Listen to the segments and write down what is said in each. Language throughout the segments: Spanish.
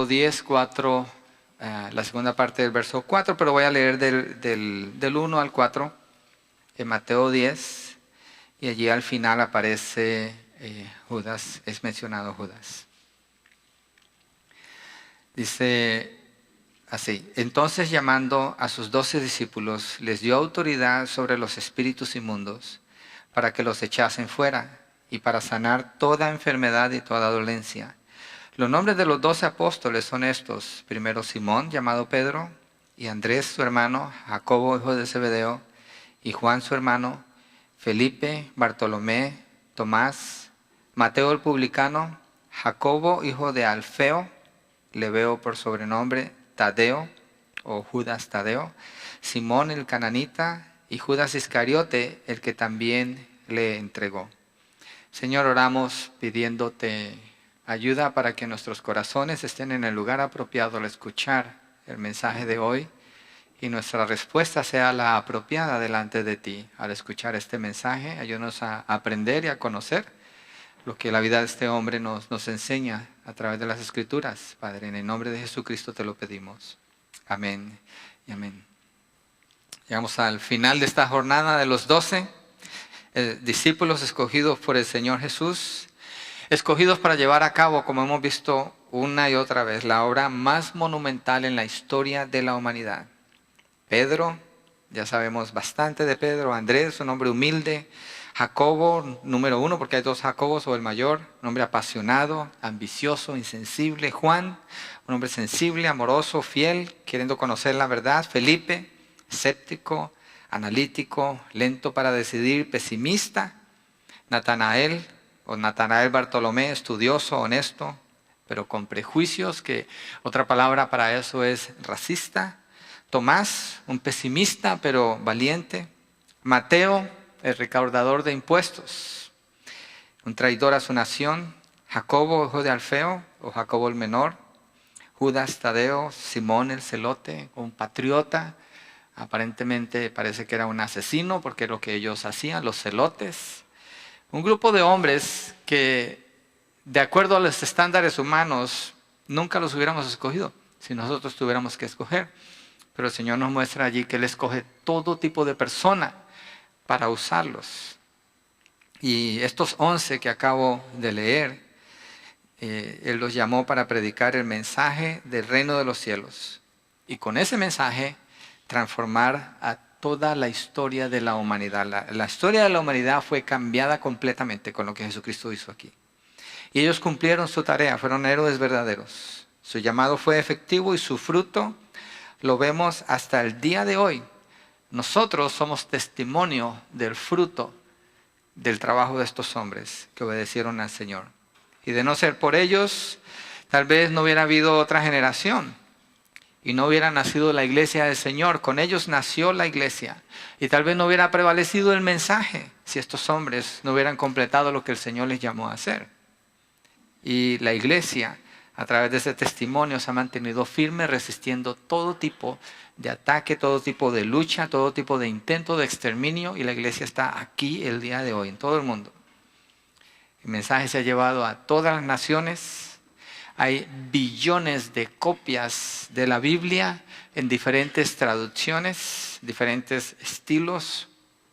10, 4, la segunda parte del verso 4, pero voy a leer del 1 al 4 en Mateo 10, y allí al final aparece Judas, es mencionado Judas. Dice así: entonces, llamando a sus 12 discípulos, les dio autoridad sobre los espíritus inmundos para que los echasen fuera y para sanar toda enfermedad y toda dolencia. Los nombres de los 12 apóstoles son estos: primero Simón, llamado Pedro, y Andrés su hermano, Jacobo hijo de Zebedeo, y Juan su hermano, Felipe, Bartolomé, Tomás, Mateo el publicano, Jacobo hijo de Alfeo, Lebeo por sobrenombre, Tadeo o Judas Tadeo, Simón el cananita y Judas Iscariote, el que también le entregó. Señor, oramos pidiéndote ayuda para que nuestros corazones estén en el lugar apropiado al escuchar el mensaje de hoy y nuestra respuesta sea la apropiada delante de ti al escuchar este mensaje. Ayúdanos a aprender y a conocer lo que la vida de este hombre nos enseña a través de las Escrituras. Padre, en el nombre de Jesucristo te lo pedimos. Amén y amén. Llegamos al final de esta jornada de los 12 discípulos escogidos por el Señor Jesús, escogidos para llevar a cabo, como hemos visto una y otra vez, la obra más monumental en la historia de la humanidad. Pedro, ya sabemos bastante de Pedro. Andrés, un hombre humilde. Jacobo, número 1, porque hay 2 Jacobos, o el mayor, un hombre apasionado, ambicioso, insensible. Juan, un hombre sensible, amoroso, fiel, queriendo conocer la verdad. Felipe, escéptico, analítico, lento para decidir, pesimista. Natanael Bartolomé, estudioso, honesto, pero con prejuicios, que otra palabra para eso es racista. Tomás, un pesimista pero valiente. Mateo, el recaudador de impuestos, un traidor a su nación. Jacobo, hijo de Alfeo, o Jacobo el menor. Judas Tadeo, Simón el celote, un patriota. Aparentemente parece que era un asesino, porque es lo que ellos hacían, los celotes. Un grupo de hombres que, de acuerdo a los estándares humanos, nunca los hubiéramos escogido si nosotros tuviéramos que escoger. Pero el Señor nos muestra allí que Él escoge todo tipo de persona para usarlos. Y estos 11 que acabo de leer, Él los llamó para predicar el mensaje del reino de los cielos. Y con ese mensaje transformar a toda la historia de la humanidad. La historia de la humanidad fue cambiada completamente con lo que Jesucristo hizo aquí. Y ellos cumplieron su tarea, fueron héroes verdaderos. Su llamado fue efectivo y su fruto lo vemos hasta el día de hoy. Nosotros somos testimonio del fruto del trabajo de estos hombres que obedecieron al Señor. Y de no ser por ellos, tal vez no hubiera habido otra generación y no hubiera nacido la iglesia del Señor. Con ellos nació la iglesia. Y tal vez no hubiera prevalecido el mensaje si estos hombres no hubieran completado lo que el Señor les llamó a hacer. Y la iglesia, a través de ese testimonio, se ha mantenido firme, resistiendo todo tipo de ataque, todo tipo de lucha, todo tipo de intento de exterminio. Y la iglesia está aquí el día de hoy, en todo el mundo. El mensaje se ha llevado a todas las naciones. Hay billones de copias de la Biblia en diferentes traducciones, diferentes estilos.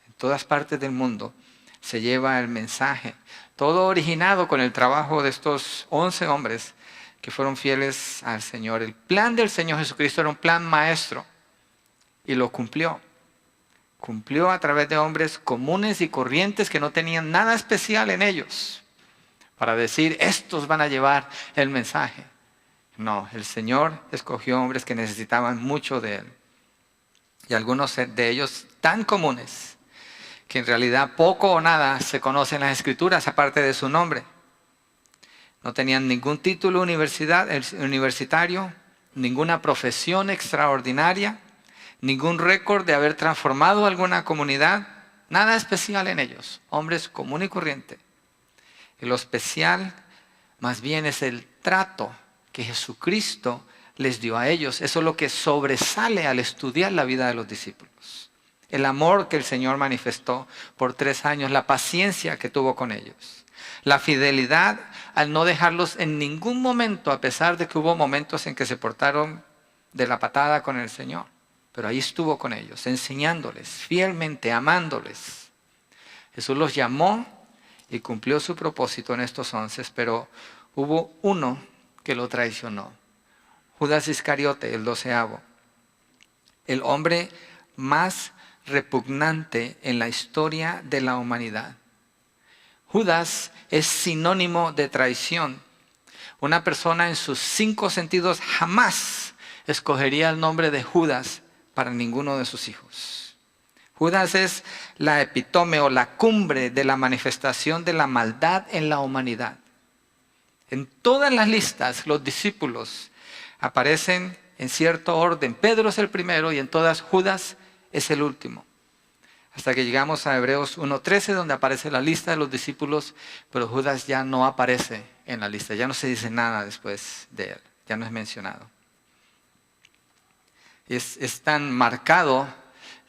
En todas partes del mundo se lleva el mensaje. Todo originado con el trabajo de estos 11 hombres que fueron fieles al Señor. El plan del Señor Jesucristo era un plan maestro y lo cumplió. Cumplió a través de hombres comunes y corrientes que no tenían nada especial en ellos para decir, estos van a llevar el mensaje. No, el Señor escogió hombres que necesitaban mucho de Él. Y algunos de ellos tan comunes que en realidad poco o nada se conocen en las Escrituras aparte de su nombre. No tenían ningún título universitario, ninguna profesión extraordinaria, ningún récord de haber transformado alguna comunidad, nada especial en ellos, hombres común y corriente. Y lo especial más bien es el trato que Jesucristo les dio a ellos. Eso es lo que sobresale al estudiar la vida de los discípulos. El amor que el Señor manifestó por 3 años, la paciencia que tuvo con ellos. La fidelidad al no dejarlos en ningún momento, a pesar de que hubo momentos en que se portaron de la patada con el Señor. Pero ahí estuvo con ellos, enseñándoles, fielmente, amándoles. Jesús los llamó y cumplió su propósito en estos 11, pero hubo uno que lo traicionó. Judas Iscariote, el 12º. El hombre más repugnante en la historia de la humanidad. Judas es sinónimo de traición. Una persona en sus 5 sentidos jamás escogería el nombre de Judas para ninguno de sus hijos. Judas es la epítome o la cumbre de la manifestación de la maldad en la humanidad. En todas las listas, los discípulos aparecen en cierto orden. Pedro es el primero y en todas Judas es el último. Hasta que llegamos a Hebreos 1:13, donde aparece la lista de los discípulos, pero Judas ya no aparece en la lista. Ya no se dice nada después de él. Ya no es mencionado. Es tan marcado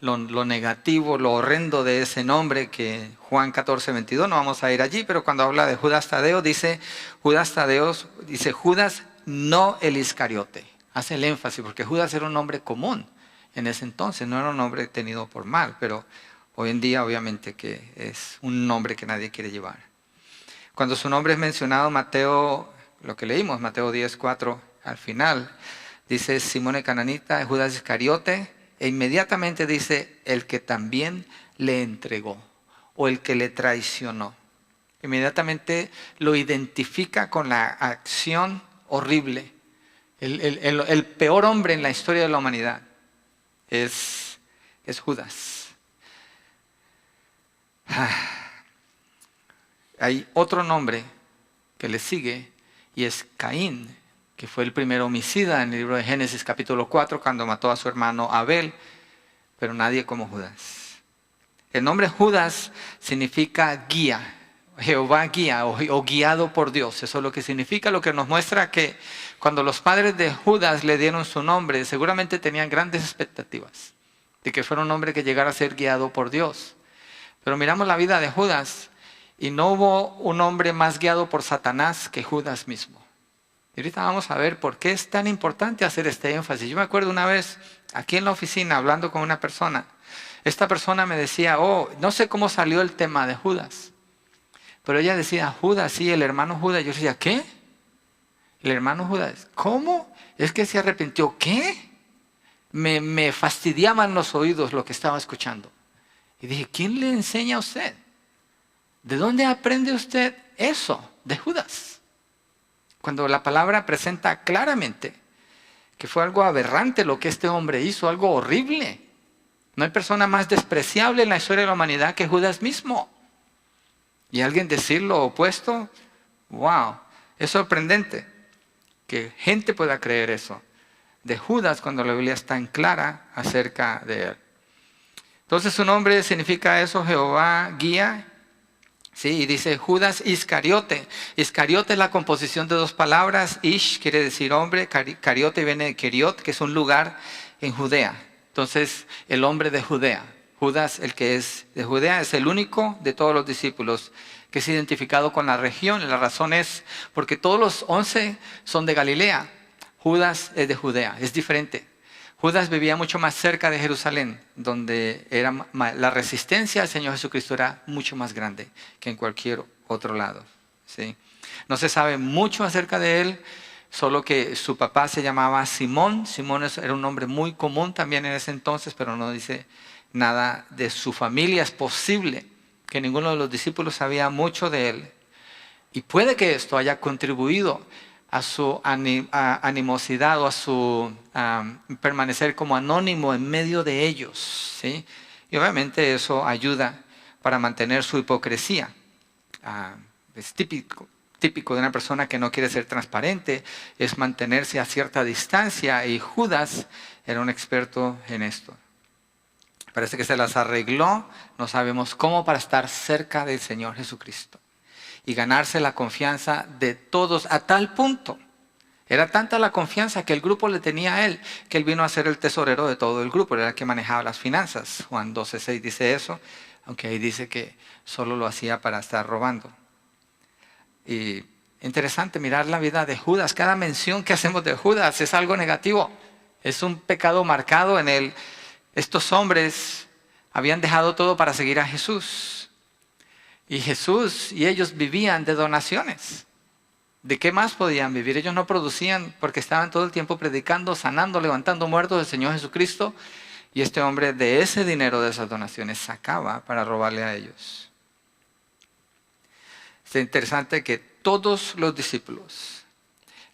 lo negativo, lo horrendo de ese nombre que Juan 14:22, no vamos a ir allí, pero cuando habla de Judas Tadeo, dice Judas no el Iscariote. Hace el énfasis porque Judas era un nombre común en ese entonces, no era un nombre tenido por mal, pero hoy en día obviamente que es un nombre que nadie quiere llevar. Cuando su nombre es mencionado, Mateo, lo que leímos, Mateo 10:4, al final, dice Simón el Cananita, Judas Iscariote, e inmediatamente dice el que también le entregó o el que le traicionó. Inmediatamente lo identifica con la acción horrible. El peor hombre en la historia de la humanidad es Judas. Hay otro nombre que le sigue y es Caín, que fue el primer homicida en el libro de Génesis capítulo 4 cuando mató a su hermano Abel, pero nadie como Judas. El nombre Judas significa guía, Jehová guía o guiado por Dios. Eso es lo que significa, lo que nos muestra que cuando los padres de Judas le dieron su nombre, seguramente tenían grandes expectativas de que fuera un hombre que llegara a ser guiado por Dios. Pero miramos la vida de Judas y no hubo un hombre más guiado por Satanás que Judas mismo. Y ahorita vamos a ver por qué es tan importante hacer este énfasis. Yo me acuerdo una vez aquí en la oficina hablando con una persona. Esta persona me decía, no sé cómo salió el tema de Judas. Pero ella decía, Judas, sí, el hermano Judas. Yo decía, ¿qué? El hermano Judas, ¿cómo? Es que se arrepintió. ¿Qué? Me fastidiaban los oídos lo que estaba escuchando. Y dije, ¿quién le enseña a usted? ¿De dónde aprende usted eso de Judas? Cuando la palabra presenta claramente que fue algo aberrante lo que este hombre hizo, algo horrible. No hay persona más despreciable en la historia de la humanidad que Judas mismo. Y alguien decir lo opuesto, wow, es sorprendente que gente pueda creer eso de Judas cuando la Biblia es tan clara acerca de él. Entonces su nombre significa eso, Jehová guía. Sí, y dice Judas Iscariote. Iscariote es la composición de 2 palabras. Ish quiere decir hombre, cariote viene de Keriot, que es un lugar en Judea. Entonces, el hombre de Judea. Judas, el que es de Judea, es el único de todos los discípulos que es identificado con la región. Y la razón es porque todos los 11 son de Galilea. Judas es de Judea, es diferente. Judas vivía mucho más cerca de Jerusalén, donde la resistencia al Señor Jesucristo era mucho más grande que en cualquier otro lado. ¿Sí? No se sabe mucho acerca de él, solo que su papá se llamaba Simón. Simón era un nombre muy común también en ese entonces, pero no dice nada de su familia. Es posible que ninguno de los discípulos sabía mucho de él. Y puede que esto haya contribuido a su animosidad o a su permanecer como anónimo en medio de ellos, ¿sí? Y obviamente eso ayuda para mantener su hipocresía. Es típico de una persona que no quiere ser transparente, es mantenerse a cierta distancia, y Judas era un experto en esto. Parece que se las arregló, no sabemos cómo, para estar cerca del Señor Jesucristo y ganarse la confianza de todos a tal punto. Era tanta la confianza que el grupo le tenía a él, que él vino a ser el tesorero de todo el grupo, era el que manejaba las finanzas. Juan 12:6 dice eso, aunque ahí dice que solo lo hacía para estar robando. Y interesante mirar la vida de Judas. Cada mención que hacemos de Judas es algo negativo. Es un pecado marcado en él. Estos hombres habían dejado todo para seguir a Jesús. Y Jesús y ellos vivían de donaciones. ¿De qué más podían vivir? Ellos no producían porque estaban todo el tiempo predicando, sanando, levantando muertos del Señor Jesucristo. Y este hombre de ese dinero, de esas donaciones, sacaba para robarle a ellos. Es interesante que todos los discípulos,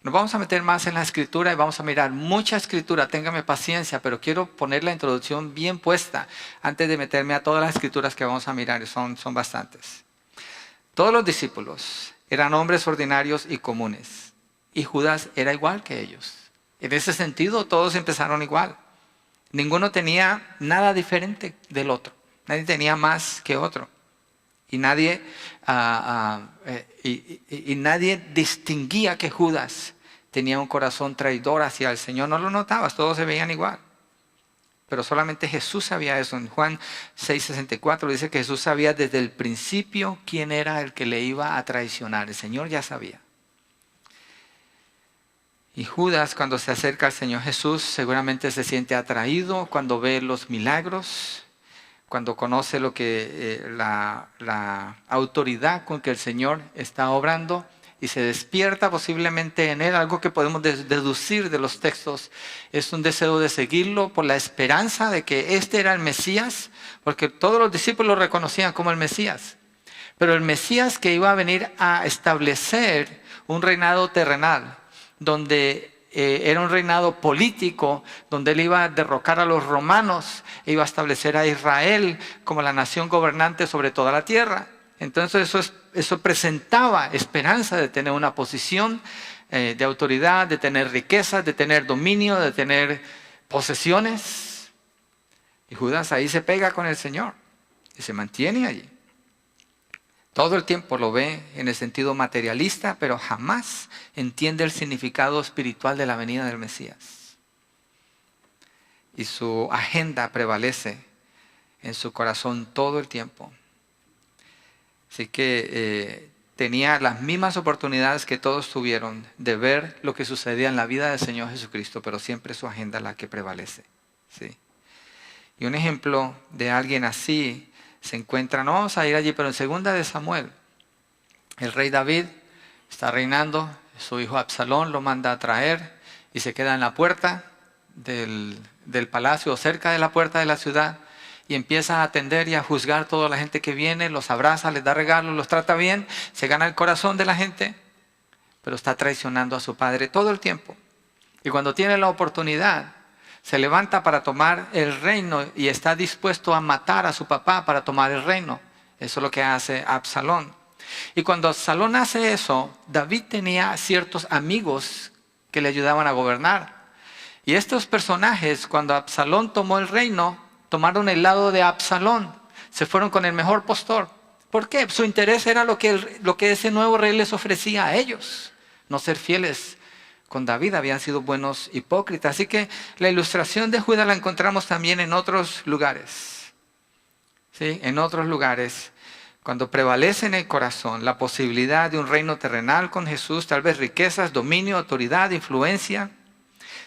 nos vamos a meter más en la escritura y vamos a mirar mucha escritura, téngame paciencia, pero quiero poner la introducción bien puesta antes de meterme a todas las escrituras que vamos a mirar, son bastantes. Todos los discípulos eran hombres ordinarios y comunes, y Judas era igual que ellos. En ese sentido, todos empezaron igual. Ninguno tenía nada diferente del otro, nadie tenía más que otro. Y nadie distinguía que Judas tenía un corazón traidor hacia el Señor. No lo notabas, todos se veían igual. Pero solamente Jesús sabía eso. En Juan 6:64 dice que Jesús sabía desde el principio quién era el que le iba a traicionar. El Señor ya sabía. Y Judas, cuando se acerca al Señor Jesús, seguramente se siente atraído cuando ve los milagros, cuando conoce lo que la autoridad con que el Señor está obrando, y se despierta posiblemente en él algo que podemos deducir de los textos. Es un deseo de seguirlo por la esperanza de que este era el Mesías, porque todos los discípulos lo reconocían como el Mesías. Pero el Mesías que iba a venir a establecer un reinado terrenal, donde era un reinado político, donde él iba a derrocar a los romanos, e iba a establecer a Israel como la nación gobernante sobre toda la tierra. Entonces eso presentaba esperanza de tener una posición de autoridad, de tener riquezas, de tener dominio, de tener posesiones. Y Judas ahí se pega con el Señor y se mantiene allí. Todo el tiempo lo ve en el sentido materialista, pero jamás entiende el significado espiritual de la venida del Mesías. Y su agenda prevalece en su corazón todo el tiempo. Así que tenía las mismas oportunidades que todos tuvieron de ver lo que sucedía en la vida del Señor Jesucristo, pero siempre su agenda es la que prevalece. ¿Sí? Y un ejemplo de alguien así se encuentra, no vamos a ir allí, pero en 2 de Samuel, el rey David está reinando, su hijo Absalón lo manda a traer y se queda en la puerta del palacio, o cerca de la puerta de la ciudad, y empieza a atender y a juzgar a toda la gente que viene, los abraza, les da regalos, los trata bien, se gana el corazón de la gente, pero está traicionando a su padre todo el tiempo. Y cuando tiene la oportunidad, se levanta para tomar el reino y está dispuesto a matar a su papá para tomar el reino. Eso es lo que hace Absalón. Y cuando Absalón hace eso, David tenía ciertos amigos que le ayudaban a gobernar. Y estos personajes, cuando Absalón tomó el reino, tomaron el lado de Absalón. Se fueron con el mejor postor. ¿Por qué? Su interés era lo que ese nuevo rey les ofrecía a ellos. No ser fieles con David, habían sido buenos hipócritas. Así que la ilustración de Judas la encontramos también en otros lugares. ¿Sí? En otros lugares, cuando prevalece en el corazón la posibilidad de un reino terrenal con Jesús, tal vez riquezas, dominio, autoridad, influencia.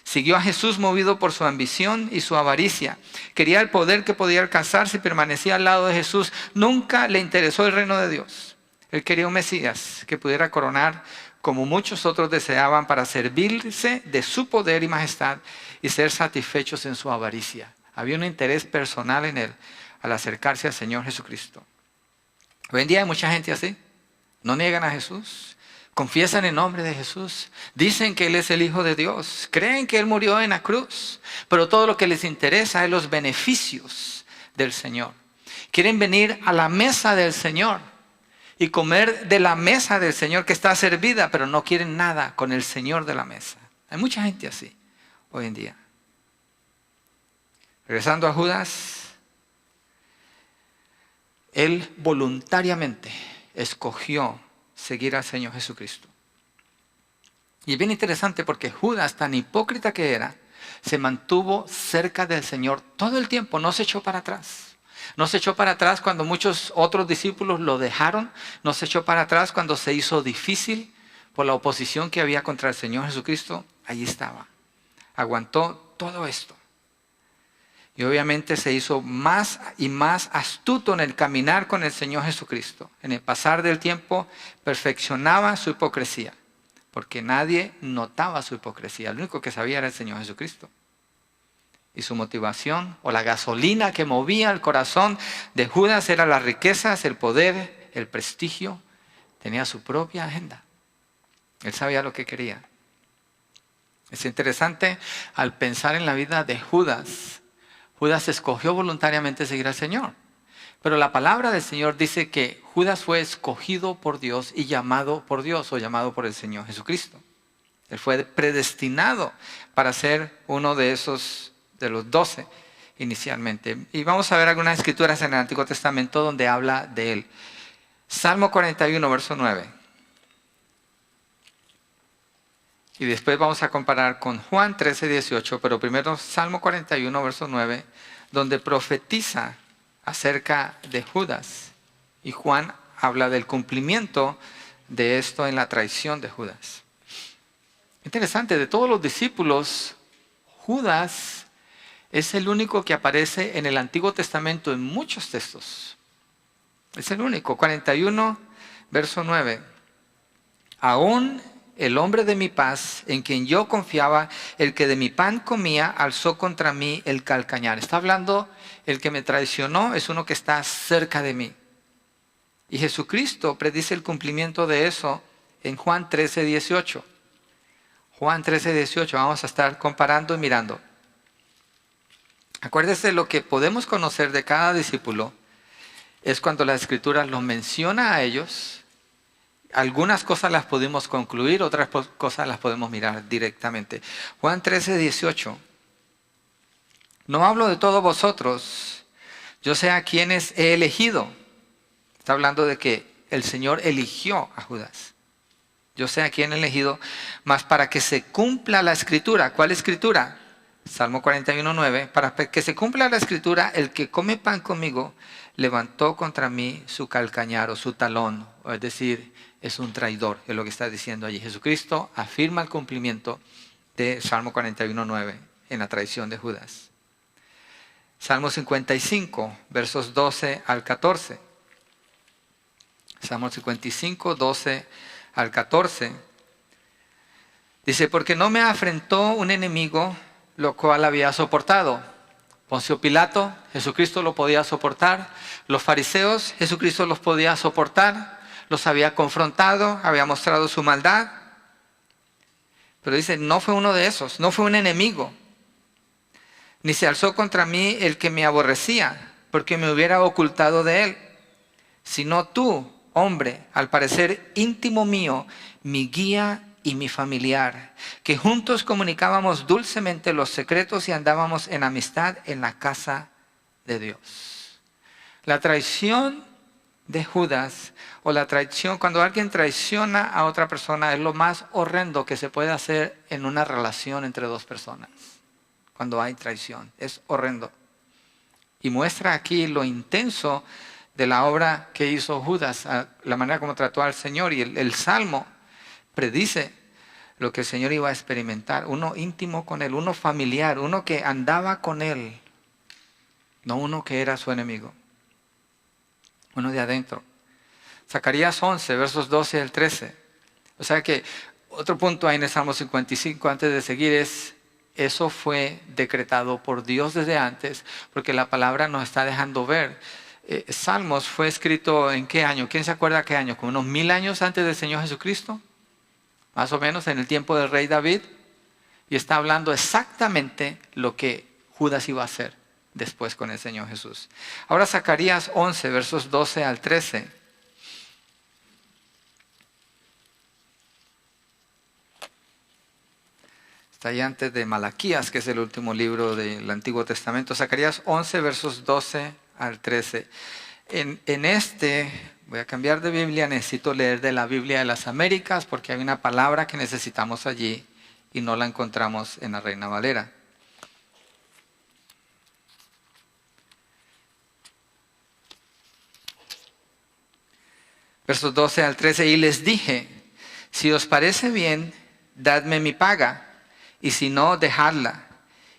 Siguió a Jesús movido por su ambición y su avaricia. Quería el poder que podía alcanzar si permanecía al lado de Jesús. Nunca le interesó el reino de Dios. Él quería un Mesías que pudiera coronar como muchos otros deseaban para servirse de su poder y majestad y ser satisfechos en su avaricia. Había un interés personal en él al acercarse al Señor Jesucristo. Hoy en día hay mucha gente así. No niegan a Jesús, confiesan el nombre de Jesús, dicen que Él es el Hijo de Dios, creen que Él murió en la cruz, pero todo lo que les interesa es los beneficios del Señor. Quieren venir a la mesa del Señor y comer de la mesa del Señor que está servida, pero no quieren nada con el Señor de la mesa. Hay mucha gente así hoy en día. Regresando a Judas, él voluntariamente escogió seguir al Señor Jesucristo. Y es bien interesante porque Judas, tan hipócrita que era, se mantuvo cerca del Señor todo el tiempo, no se echó para atrás. No se echó para atrás cuando muchos otros discípulos lo dejaron. No se echó para atrás cuando se hizo difícil por la oposición que había contra el Señor Jesucristo. Allí estaba. Aguantó todo esto. Y obviamente se hizo más y más astuto en el caminar con el Señor Jesucristo. En el pasar del tiempo perfeccionaba su hipocresía. Porque nadie notaba su hipocresía. El único que sabía era el Señor Jesucristo. Y su motivación o la gasolina que movía el corazón de Judas era las riquezas, el poder, el prestigio. Tenía su propia agenda. Él sabía lo que quería. Es interesante al pensar en la vida de Judas. Judas escogió voluntariamente seguir al Señor. Pero la palabra del Señor dice que Judas fue escogido por Dios y llamado por Dios o llamado por el Señor Jesucristo. Él fue predestinado para ser uno de los 12 inicialmente. Y vamos a ver algunas escrituras en el Antiguo Testamento donde habla de él. Salmo 41, verso 9. Y después vamos a comparar con Juan 13, 18, pero primero Salmo 41, verso 9, donde profetiza acerca de Judas. Y Juan habla del cumplimiento de esto en la traición de Judas. Interesante, de todos los discípulos, Judas es el único que aparece en el Antiguo Testamento en muchos textos. Es el único. 41, verso 9. Aún el hombre de mi paz, en quien yo confiaba, el que de mi pan comía, alzó contra mí el calcañar. Está hablando, el que me traicionó es uno que está cerca de mí. Y Jesucristo predice el cumplimiento de eso en Juan 13, 18. Juan 13, 18, vamos a estar comparando y mirando. Acuérdese, lo que podemos conocer de cada discípulo es cuando la Escritura los menciona a ellos. Algunas cosas las podemos concluir, otras cosas las podemos mirar directamente. Juan 13, 18. No hablo de todos vosotros, yo sé a quienes he elegido. Está hablando de que el Señor eligió a Judas. Yo sé a quién he elegido, mas para que se cumpla la Escritura. ¿Cuál Escritura? Salmo 41, 9. Para que se cumpla la Escritura, el que come pan conmigo levantó contra mí su calcañar o su talón, es decir, es un traidor, es lo que está diciendo allí. Jesucristo afirma el cumplimiento de Salmo 41, 9 en la traición de Judas. Salmo 55, versos 12 al 14. Salmo 55, 12 al 14. Dice, porque no me afrentó un enemigo, lo cual había soportado. Poncio Pilato, Jesucristo lo podía soportar. Los fariseos, Jesucristo los podía soportar. Los había confrontado, había mostrado su maldad. Pero dice, no fue uno de esos, no fue un enemigo. Ni se alzó contra mí el que me aborrecía, porque me hubiera ocultado de él. Sino tú, hombre, al parecer íntimo mío, mi guía y mi familiar, que juntos comunicábamos dulcemente los secretos y andábamos en amistad en la casa de Dios. La traición de Judas, o la traición, cuando alguien traiciona a otra persona, es lo más horrendo que se puede hacer en una relación entre dos personas. Cuando hay traición, es horrendo. Y muestra aquí lo intenso de la obra que hizo Judas, la manera como trató al Señor. Y el Salmo predice lo que el Señor iba a experimentar. Uno íntimo con Él, uno familiar, uno que andaba con Él, no uno que era su enemigo. Uno de adentro. Zacarías 11, versos 12 al 13. O sea que otro punto ahí en el Salmo 55, antes de seguir, es eso fue decretado por Dios desde antes, porque la palabra nos está dejando ver. Salmos fue escrito ¿en qué año? ¿Quién se acuerda qué año? ¿Como unos 1000 años antes del Señor Jesucristo? Más o menos en el tiempo del rey David. Y está hablando exactamente lo que Judas iba a hacer después con el Señor Jesús. Ahora Zacarías 11, versos 12 al 13. Está ahí antes de Malaquías, que es el último libro del Antiguo Testamento. Zacarías 11, versos 12 al 13. Voy a cambiar de Biblia, necesito leer de la Biblia de las Américas, porque hay una palabra que necesitamos allí y no la encontramos en la Reina Valera. Versos 12 al 13, y les dije, si os parece bien, dadme mi paga, y si no, dejadla.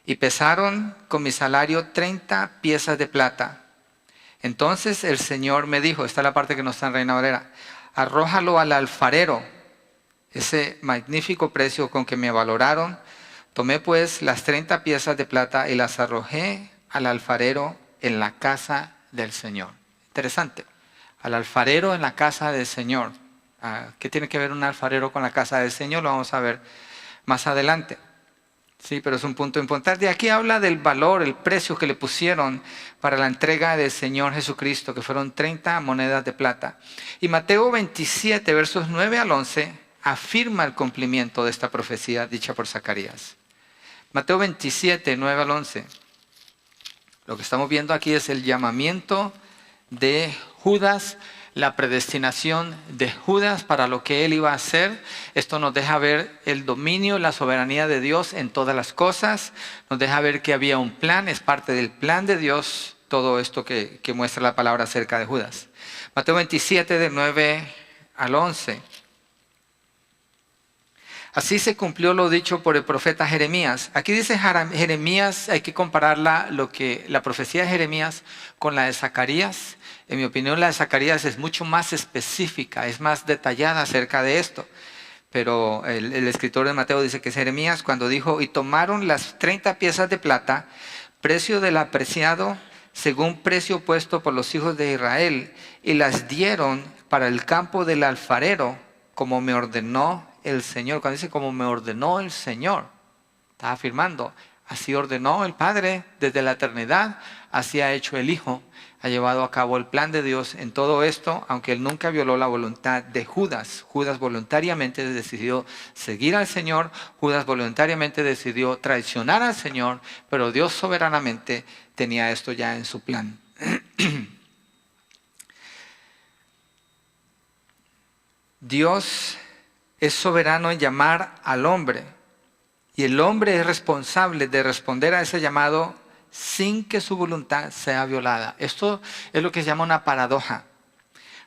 Y pesaron con mi salario 30 piezas de plata. Entonces el Señor me dijo, esta es la parte que no está en Reina Valera, arrójalo al alfarero, ese magnífico precio con que me valoraron. Tomé pues las 30 piezas de plata y las arrojé al alfarero en la casa del Señor. Interesante. Al alfarero en la casa del Señor. ¿Qué tiene que ver un alfarero con la casa del Señor? Lo vamos a ver más adelante. Sí, pero es un punto importante. Y aquí habla del valor, el precio que le pusieron para la entrega del Señor Jesucristo, que fueron 30 monedas de plata. Y Mateo 27, versos 9 al 11, afirma el cumplimiento de esta profecía dicha por Zacarías. Mateo 27, 9 al 11. Lo que estamos viendo aquí es el llamamiento de Judas, la predestinación de Judas para lo que él iba a hacer. Esto nos deja ver el dominio, la soberanía de Dios en todas las cosas. Nos deja ver que había un plan, es parte del plan de Dios, todo esto que muestra la palabra acerca de Judas. Mateo 27, del 9 al 11. Así se cumplió lo dicho por el profeta Jeremías. Aquí dice Jeremías, hay que comparar la profecía de Jeremías con la de Zacarías. En mi opinión, la de Zacarías es mucho más específica, es más detallada acerca de esto. Pero el escritor de Mateo dice que es Jeremías cuando dijo, y tomaron las 30 piezas de plata, precio del apreciado, según precio puesto por los hijos de Israel, y las dieron para el campo del alfarero, como me ordenó el Señor. Cuando dice como me ordenó el Señor, está afirmando, así ordenó el Padre desde la eternidad, así ha hecho el Hijo, ha llevado a cabo el plan de Dios en todo esto, aunque él nunca violó la voluntad de Judas. Judas voluntariamente decidió seguir al Señor, Judas voluntariamente decidió traicionar al Señor, pero Dios soberanamente tenía esto ya en su plan. Dios es soberano en llamar al hombre y el hombre es responsable de responder a ese llamado sin que su voluntad sea violada. Esto es lo que se llama una paradoja.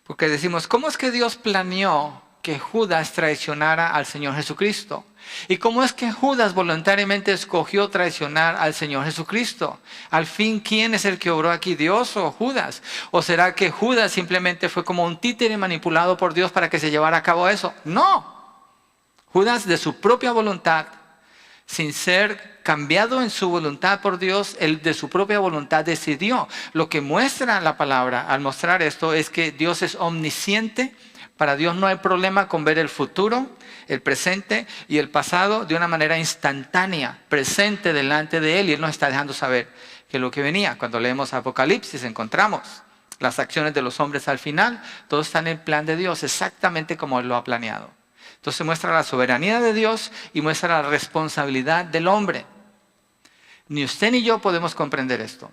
Porque decimos, ¿cómo es que Dios planeó que Judas traicionara al Señor Jesucristo? ¿Y cómo es que Judas voluntariamente escogió traicionar al Señor Jesucristo? Al fin, ¿quién es el que obró aquí, Dios o Judas? ¿O será que Judas simplemente fue como un títere manipulado por Dios para que se llevara a cabo eso? No. Judas de su propia voluntad, sin ser cambiado en su voluntad por Dios, él de su propia voluntad decidió. Lo que muestra la palabra al mostrar esto es que Dios es omnisciente. Para Dios no hay problema con ver el futuro, el presente y el pasado de una manera instantánea, presente delante de Él. Y Él nos está dejando saber que lo que venía. Cuando leemos Apocalipsis encontramos las acciones de los hombres al final. Todo está en el plan de Dios, exactamente como Él lo ha planeado. Entonces muestra la soberanía de Dios y muestra la responsabilidad del hombre. Ni usted ni yo podemos comprender esto.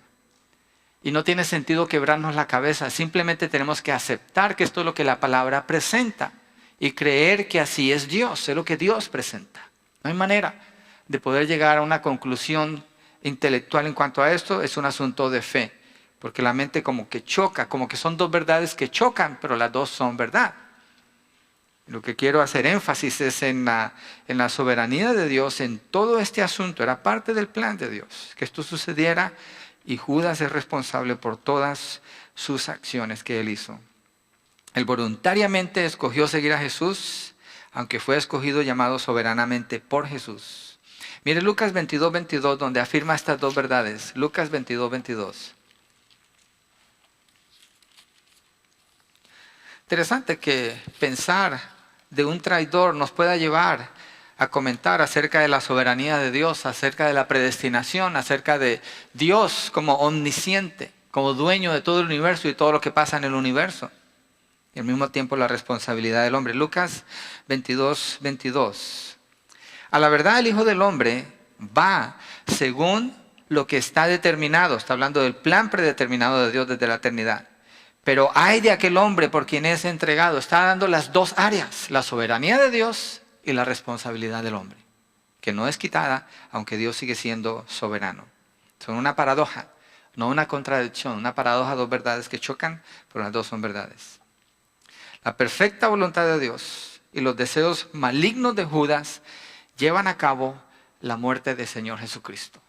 Y no tiene sentido quebrarnos la cabeza. Simplemente tenemos que aceptar que esto es lo que la palabra presenta. Y creer que así es Dios, es lo que Dios presenta. No hay manera de poder llegar a una conclusión intelectual en cuanto a esto. Es un asunto de fe. Porque la mente como que choca, como que son dos verdades que chocan, pero las dos son verdad. Lo que quiero hacer énfasis es en la soberanía de Dios en todo este asunto. Era parte del plan de Dios que esto sucediera y Judas es responsable por todas sus acciones que él hizo. Él voluntariamente escogió seguir a Jesús, aunque fue escogido y llamado soberanamente por Jesús. Mire Lucas 22, 22, donde afirma estas dos verdades. Lucas 22, 22. Interesante que pensar de un traidor nos pueda llevar a comentar acerca de la soberanía de Dios, acerca de la predestinación, acerca de Dios como omnisciente, como dueño de todo el universo y todo lo que pasa en el universo. Y al mismo tiempo la responsabilidad del hombre. Lucas 22, 22. A la verdad el Hijo del Hombre va según lo que está determinado. Está hablando del plan predeterminado de Dios desde la eternidad. Pero hay de aquel hombre por quien es entregado. Está dando las dos áreas, la soberanía de Dios y la responsabilidad del hombre, que no es quitada, aunque Dios sigue siendo soberano. Son una paradoja, no una contradicción, una paradoja, dos verdades que chocan, pero las dos son verdades. La perfecta voluntad de Dios y los deseos malignos de Judas llevan a cabo la muerte del Señor Jesucristo.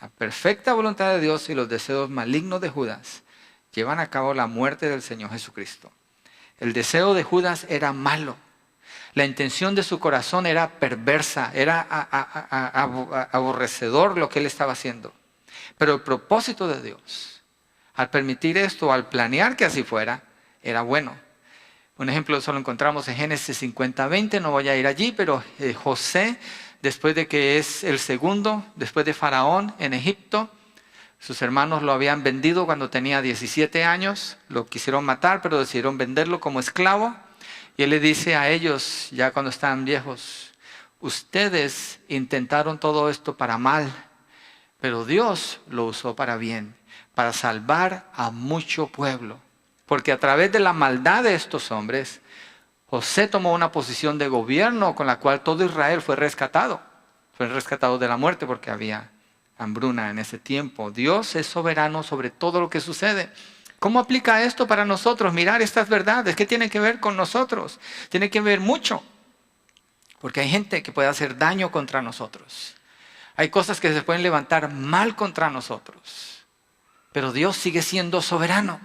La perfecta voluntad de Dios y los deseos malignos de Judas llevan a cabo la muerte del Señor Jesucristo. El deseo de Judas era malo. La intención de su corazón era perversa, era aborrecedor lo que él estaba haciendo. Pero el propósito de Dios, al permitir esto, al planear que así fuera, era bueno. Un ejemplo eso lo encontramos en Génesis 50:20, no voy a ir allí, pero José, después de que es el segundo, después de Faraón en Egipto, sus hermanos lo habían vendido cuando tenía 17 años, lo quisieron matar, pero decidieron venderlo como esclavo. Y él le dice a ellos, ya cuando estaban viejos, ustedes intentaron todo esto para mal, pero Dios lo usó para bien, para salvar a mucho pueblo. Porque a través de la maldad de estos hombres, José tomó una posición de gobierno con la cual todo Israel fue rescatado. Fue rescatado de la muerte porque había hambruna en ese tiempo. Dios es soberano sobre todo lo que sucede. ¿Cómo aplica esto para nosotros? Mirar estas verdades. ¿Qué tiene que ver con nosotros? Tiene que ver mucho. Porque hay gente que puede hacer daño contra nosotros. Hay cosas que se pueden levantar mal contra nosotros. Pero Dios sigue siendo soberano.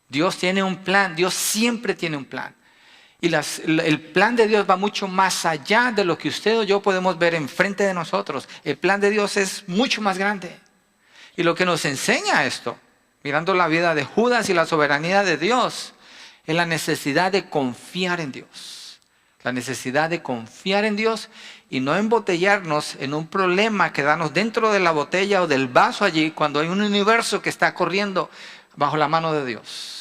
Dios tiene un plan. Dios siempre tiene un plan. Y el plan de Dios va mucho más allá de lo que usted o yo podemos ver enfrente de nosotros. El plan de Dios es mucho más grande. Y lo que nos enseña esto, mirando la vida de Judas y la soberanía de Dios, es la necesidad de confiar en Dios. La necesidad de confiar en Dios y no embotellarnos en un problema, quedarnos dentro de la botella o del vaso allí cuando hay un universo que está corriendo bajo la mano de Dios.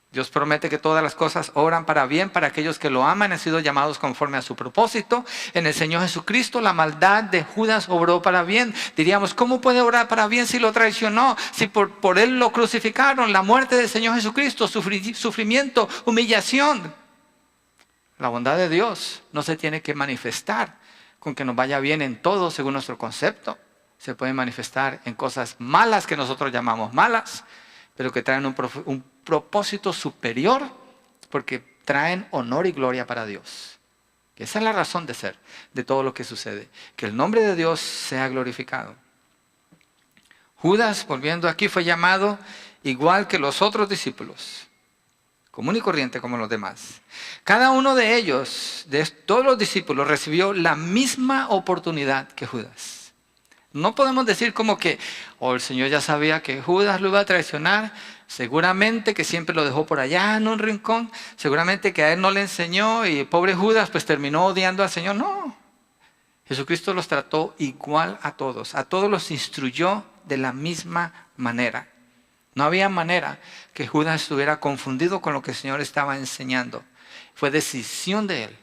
Dios promete que todas las cosas obran para bien para aquellos que lo aman, han sido llamados conforme a su propósito. En el Señor Jesucristo la maldad de Judas obró para bien. Diríamos, ¿cómo puede obrar para bien si lo traicionó? Si por él lo crucificaron, la muerte del Señor Jesucristo, sufrimiento, humillación. La bondad de Dios no se tiene que manifestar con que nos vaya bien en todo según nuestro concepto. Se puede manifestar en cosas malas que nosotros llamamos malas, pero que traen un propósito superior porque traen honor y gloria para Dios. Esa es la razón de ser de todo lo que sucede. Que el nombre de Dios sea glorificado. Judas, volviendo aquí, fue llamado igual que los otros discípulos, común y corriente como los demás. Cada uno de ellos, de todos los discípulos, recibió la misma oportunidad que Judas. No podemos decir como que, el Señor ya sabía que Judas lo iba a traicionar, seguramente que siempre lo dejó por allá en un rincón, seguramente que a él no le enseñó y pobre Judas pues terminó odiando al Señor. No, Jesucristo los trató igual a todos los instruyó de la misma manera. No había manera que Judas estuviera confundido con lo que el Señor estaba enseñando. Fue decisión de él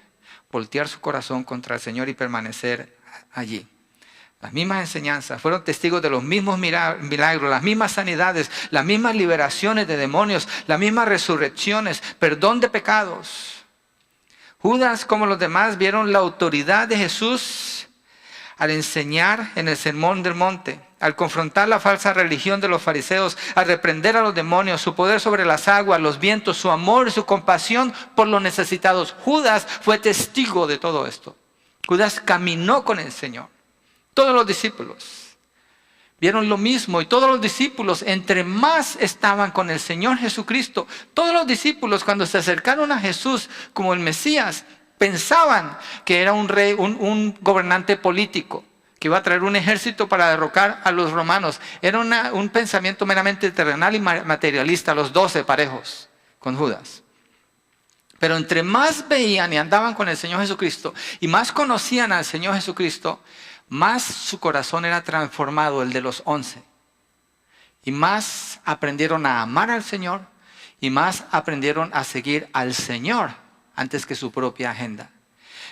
voltear su corazón contra el Señor y permanecer allí. Las mismas enseñanzas, fueron testigos de los mismos milagros, las mismas sanidades, las mismas liberaciones de demonios, las mismas resurrecciones, perdón de pecados. Judas, como los demás, vieron la autoridad de Jesús al enseñar en el Sermón del Monte, al confrontar la falsa religión de los fariseos, al reprender a los demonios, su poder sobre las aguas, los vientos, su amor y su compasión por los necesitados. Judas fue testigo de todo esto. Judas caminó con el Señor. Todos los discípulos vieron lo mismo y todos los discípulos, entre más estaban con el Señor Jesucristo, todos los discípulos cuando se acercaron a Jesús como el Mesías, pensaban que era un rey, un gobernante político, que iba a traer un ejército para derrocar a los romanos. Era un pensamiento meramente terrenal y materialista, los 12 parejos con Judas. Pero entre más veían y andaban con el Señor Jesucristo y más conocían al Señor Jesucristo, más su corazón era transformado, el de los 11. Y más aprendieron a amar al Señor y más aprendieron a seguir al Señor antes que su propia agenda.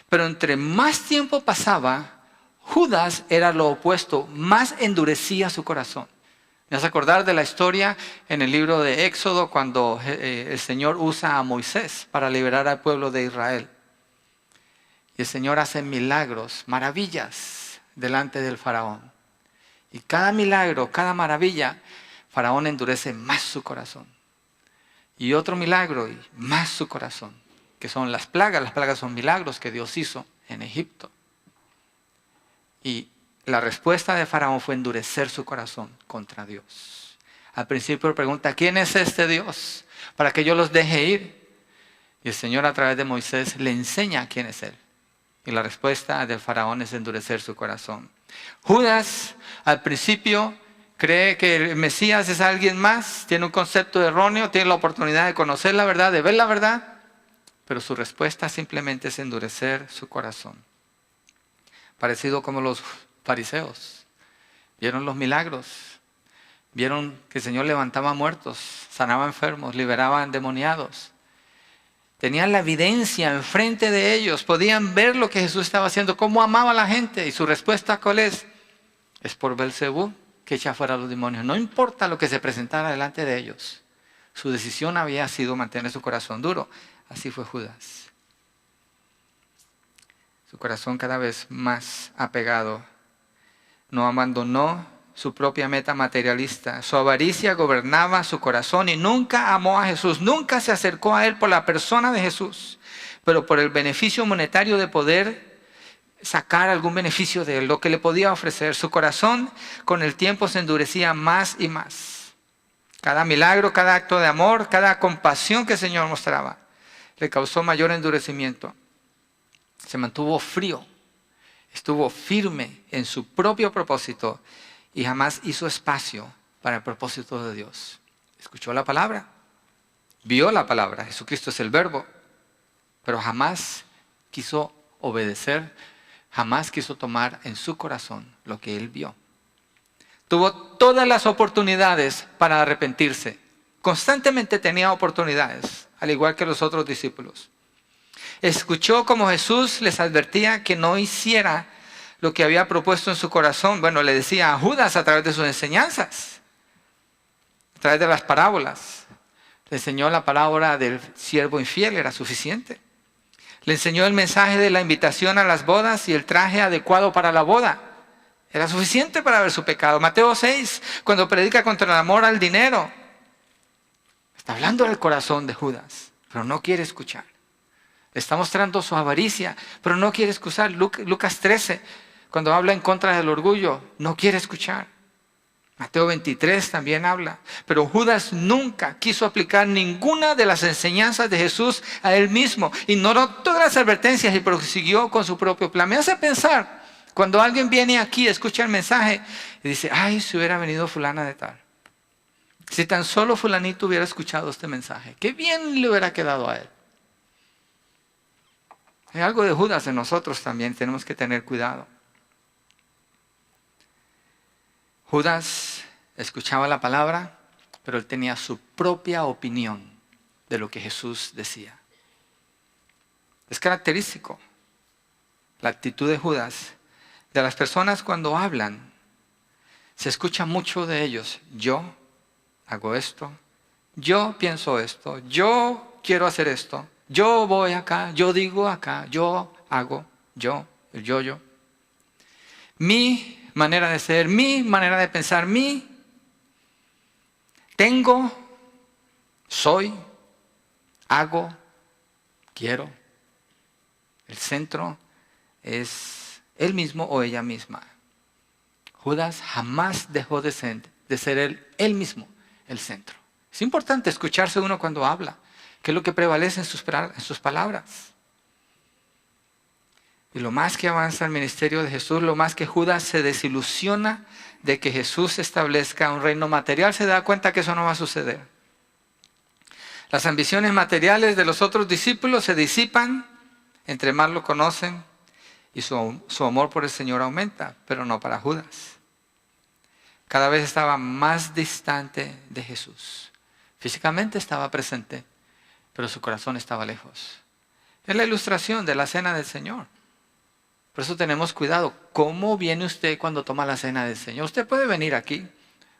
Pero entre más tiempo pasaba, Judas era lo opuesto, más endurecía su corazón. Me vas a acordar de la historia en el libro de Éxodo cuando el Señor usa a Moisés para liberar al pueblo de Israel. Y el Señor hace milagros, maravillas delante del faraón. Y cada milagro, cada maravilla, faraón endurece más su corazón. Y otro milagro, y más su corazón, que son las plagas. Las plagas son milagros que Dios hizo en Egipto. Y la respuesta de Faraón fue endurecer su corazón contra Dios. Al principio pregunta, ¿quién es este Dios para que yo los deje ir? Y el Señor a través de Moisés le enseña quién es Él. Y la respuesta del Faraón es endurecer su corazón. Judas al principio cree que el Mesías es alguien más, tiene un concepto erróneo, tiene la oportunidad de conocer la verdad, de ver la verdad, pero su respuesta simplemente es endurecer su corazón. Parecido como los fariseos. Vieron los milagros, vieron que el Señor levantaba muertos, sanaba enfermos, liberaba endemoniados. Tenían la evidencia enfrente de ellos, podían ver lo que Jesús estaba haciendo, cómo amaba a la gente. Y su respuesta, ¿cuál es? Es por Belcebú que echa fuera a los demonios. No importa lo que se presentara delante de ellos. Su decisión había sido mantener su corazón duro. Así fue Judas. Su corazón cada vez más apegado. No abandonó su propia meta materialista. Su avaricia gobernaba su corazón y nunca amó a Jesús. Nunca se acercó a Él por la persona de Jesús, pero por el beneficio monetario de poder sacar algún beneficio de lo que le podía ofrecer. Su corazón con el tiempo se endurecía más y más. Cada milagro, cada acto de amor, cada compasión que el Señor mostraba, le causó mayor endurecimiento. Se mantuvo frío, estuvo firme en su propio propósito y jamás hizo espacio para el propósito de Dios. Escuchó la palabra, vio la palabra, Jesucristo es el verbo, pero jamás quiso obedecer, jamás quiso tomar en su corazón lo que él vio. Tuvo todas las oportunidades para arrepentirse. Constantemente tenía oportunidades, al igual que los otros discípulos. Escuchó como Jesús les advertía que no hiciera lo que había propuesto en su corazón. Bueno, le decía a Judas a través de sus enseñanzas, a través de las parábolas. Le enseñó la parábola del siervo infiel, era suficiente. Le enseñó el mensaje de la invitación a las bodas y el traje adecuado para la boda. Era suficiente para ver su pecado. Mateo 6, cuando predica contra el amor al dinero, está hablando del corazón de Judas, pero no quiere escuchar. Le está mostrando su avaricia, pero no quiere escuchar. Lucas 13, cuando habla en contra del orgullo, no quiere escuchar. Mateo 23 también habla. Pero Judas nunca quiso aplicar ninguna de las enseñanzas de Jesús a él mismo. Ignoró todas las advertencias y prosiguió con su propio plan. Me hace pensar, cuando alguien viene aquí, escucha el mensaje y dice, ay, si hubiera venido fulana de tal. Si tan solo fulanito hubiera escuchado este mensaje, qué bien le hubiera quedado a él. Hay algo de Judas en nosotros también, tenemos que tener cuidado. Judas escuchaba la palabra, pero él tenía su propia opinión de lo que Jesús decía. Es característico la actitud de Judas. De las personas cuando hablan, se escucha mucho de ellos. Yo hago esto, yo pienso esto, yo quiero hacer esto. Yo voy acá, yo digo acá, yo hago, yo, el yo. Mi manera de ser, mi manera de pensar, tengo, soy, hago, quiero. El centro es él mismo o ella misma. Judas jamás dejó de ser él mismo el centro. Es importante escucharse uno cuando habla. ¿Qué es lo que prevalece en sus palabras? Y lo más que avanza el ministerio de Jesús, lo más que Judas se desilusiona de que Jesús establezca un reino material, se da cuenta que eso no va a suceder. Las ambiciones materiales de los otros discípulos se disipan, entre más lo conocen, y su amor por el Señor aumenta, pero no para Judas. Cada vez estaba más distante de Jesús. Físicamente estaba presente, pero su corazón estaba lejos. Es la ilustración de la cena del Señor. Por eso tenemos cuidado. ¿Cómo viene usted cuando toma la cena del Señor? Usted puede venir aquí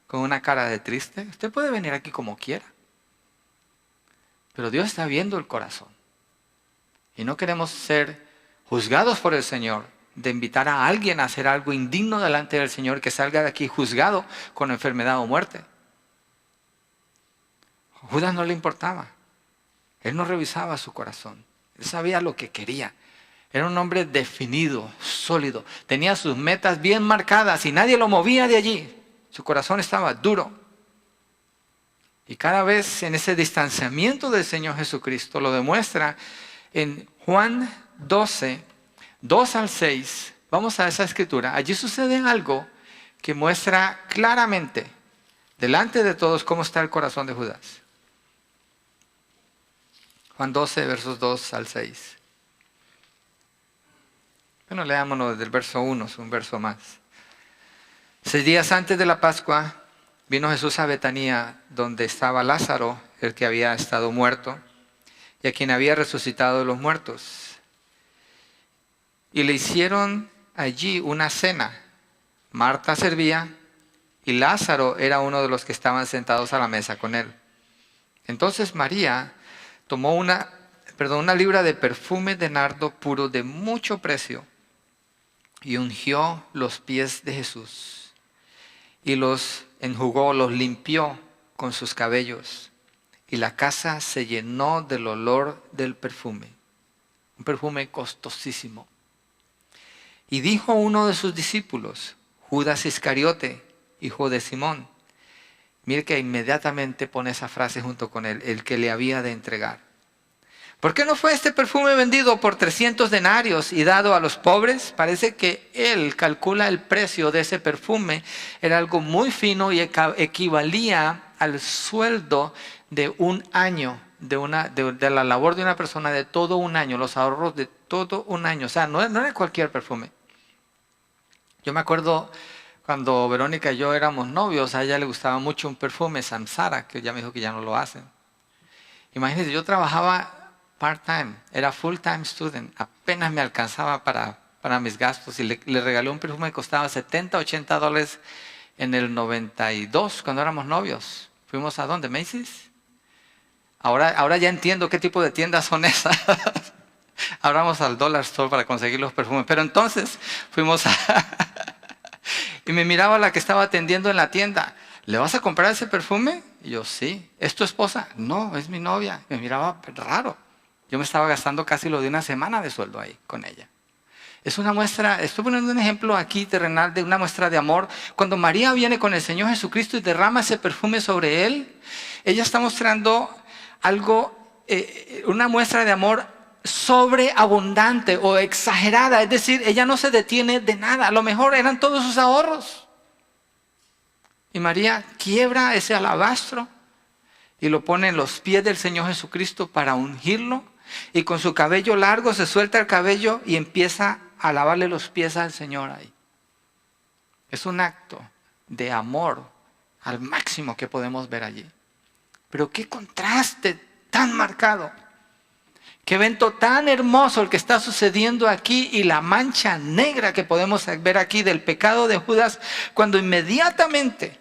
con una cara de triste. Usted puede venir aquí como quiera. Pero Dios está viendo el corazón. Y no queremos ser juzgados por el Señor, de invitar a alguien a hacer algo indigno delante del Señor, que salga de aquí juzgado con enfermedad o muerte. Judas no le importaba. Él no revisaba su corazón. Él sabía lo que quería. Era un hombre definido, sólido. Tenía sus metas bien marcadas y nadie lo movía de allí. Su corazón estaba duro. Y cada vez en ese distanciamiento del Señor Jesucristo lo demuestra en Juan 12, 2 al 6. Vamos a esa escritura. Allí sucede algo que muestra claramente, delante de todos, cómo está el corazón de Judas. Juan 12, versos 2 al 6. Bueno, leámonos desde el verso 1, es un verso más. 6 días antes de la Pascua, vino Jesús a Betania, donde estaba Lázaro, el que había estado muerto, y a quien había resucitado de los muertos. Y le hicieron allí una cena. Marta servía, y Lázaro era uno de los que estaban sentados a la mesa con él. Entonces María tomó una libra de perfume de nardo puro de mucho precio, y ungió los pies de Jesús, y los enjugó, los limpió con sus cabellos, y la casa se llenó del olor del perfume, un perfume costosísimo. Y dijo uno de sus discípulos, Judas Iscariote, hijo de Simón. Mire que inmediatamente pone esa frase junto con él, el que le había de entregar. ¿Por qué no fue este perfume vendido por 300 denarios y dado a los pobres? Parece que él calcula el precio de ese perfume. Era algo muy fino y equivalía al sueldo de un año, de la labor de una persona de todo un año, los ahorros de todo un año. O sea, no era cualquier perfume. Yo me acuerdo cuando Verónica y yo éramos novios, a ella le gustaba mucho un perfume, Samsara, que ya me dijo que ya no lo hacen. Imagínense, yo trabajaba part-time, era full-time student, apenas me alcanzaba para mis gastos y le regalé un perfume que costaba $70, $80 en el 92, cuando éramos novios. ¿Fuimos a dónde? ¿Macy's? Ahora ya entiendo qué tipo de tiendas son esas. Ahora vamos al Dollar Store para conseguir los perfumes. Pero entonces fuimos y me miraba la que estaba atendiendo en la tienda. ¿Le vas a comprar ese perfume? Y yo, sí. ¿Es tu esposa? No, es mi novia. Me miraba raro. Yo me estaba gastando casi lo de una semana de sueldo ahí con ella. Es una muestra, estoy poniendo un ejemplo aquí terrenal de una muestra de amor. Cuando María viene con el Señor Jesucristo y derrama ese perfume sobre él, ella está mostrando algo, una muestra de amor sobreabundante o exagerada. Es decir, ella no se detiene de nada. A lo mejor eran todos sus ahorros. Y María quiebra ese alabastro y lo pone en los pies del Señor Jesucristo para ungirlo. Y con su cabello largo se suelta el cabello y empieza a lavarle los pies al Señor ahí. Es un acto de amor al máximo que podemos ver allí. Pero qué contraste tan marcado. Qué evento tan hermoso el que está sucediendo aquí y la mancha negra que podemos ver aquí del pecado de Judas, cuando inmediatamente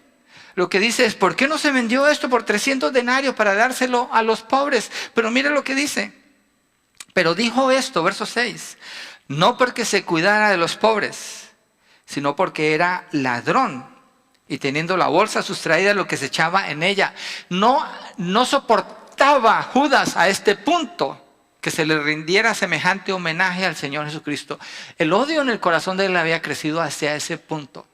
lo que dice es, ¿por qué no se vendió esto por 300 denarios para dárselo a los pobres? Pero mire lo que dice. Pero dijo esto, verso 6, no porque se cuidara de los pobres, sino porque era ladrón y teniendo la bolsa sustraída lo que se echaba en ella. No soportaba Judas a este punto que se le rindiera semejante homenaje al Señor Jesucristo. El odio en el corazón de él había crecido hacia ese punto.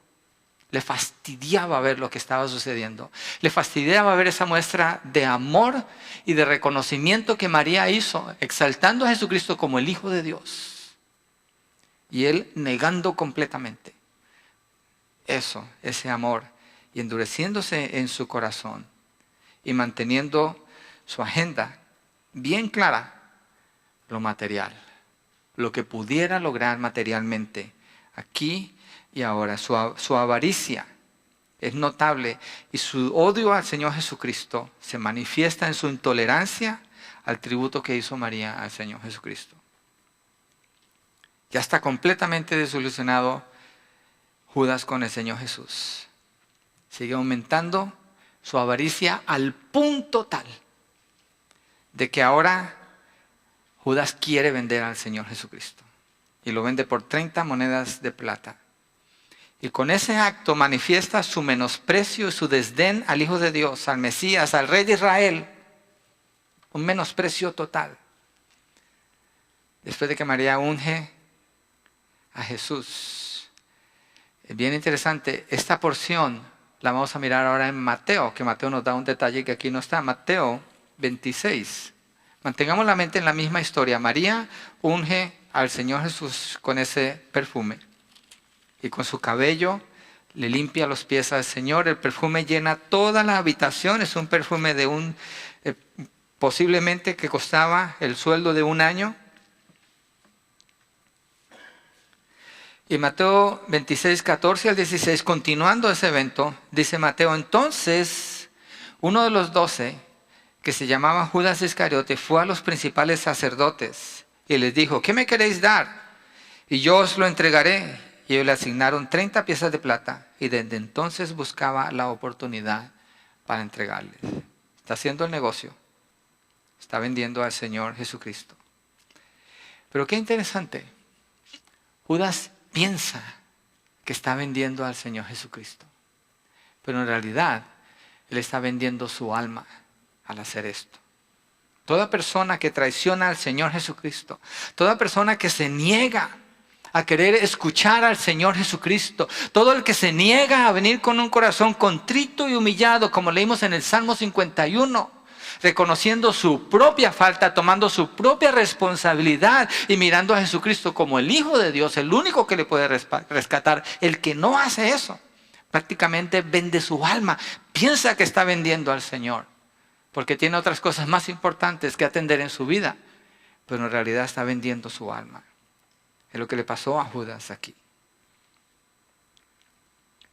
Le fastidiaba ver lo que estaba sucediendo. Le fastidiaba ver esa muestra de amor y de reconocimiento que María hizo, exaltando a Jesucristo como el Hijo de Dios. Y él negando completamente ese amor, y endureciéndose en su corazón y manteniendo su agenda bien clara, lo material, lo que pudiera lograr materialmente aquí y ahora. Su avaricia es notable y su odio al Señor Jesucristo se manifiesta en su intolerancia al tributo que hizo María al Señor Jesucristo. Ya está completamente desilusionado Judas con el Señor Jesús. Sigue aumentando su avaricia al punto tal de que ahora Judas quiere vender al Señor Jesucristo y lo vende por 30 monedas de plata. Y con ese acto manifiesta su menosprecio y su desdén al Hijo de Dios, al Mesías, al Rey de Israel, un menosprecio total. Después de que María unge a Jesús. Es bien interesante, esta porción la vamos a mirar ahora en Mateo, que Mateo nos da un detalle que aquí no está. Mateo 26. Mantengamos la mente en la misma historia. María unge al Señor Jesús con ese perfume y con su cabello le limpia los pies al Señor. El perfume llena toda la habitación. Es un perfume de posiblemente que costaba el sueldo de un año. Y Mateo 26, 14 al 16, continuando ese evento, dice Mateo: entonces uno de los 12, que se llamaba Judas Iscariote, fue a los principales sacerdotes y les dijo: ¿qué me queréis dar? Y yo os lo entregaré. Y ellos le asignaron 30 piezas de plata y desde entonces buscaba la oportunidad para entregarles. Está haciendo el negocio. Está vendiendo al Señor Jesucristo. Pero qué interesante. Judas piensa que está vendiendo al Señor Jesucristo. Pero en realidad, él está vendiendo su alma al hacer esto. Toda persona que traiciona al Señor Jesucristo, toda persona que se niega a querer escuchar al Señor Jesucristo, todo el que se niega a venir con un corazón contrito y humillado, como leímos en el Salmo 51, reconociendo su propia falta, tomando su propia responsabilidad y mirando a Jesucristo como el Hijo de Dios, el único que le puede rescatar. El que no hace eso, prácticamente vende su alma, piensa que está vendiendo al Señor, porque tiene otras cosas más importantes que atender en su vida, pero en realidad está vendiendo su alma. Es lo que le pasó a Judas aquí.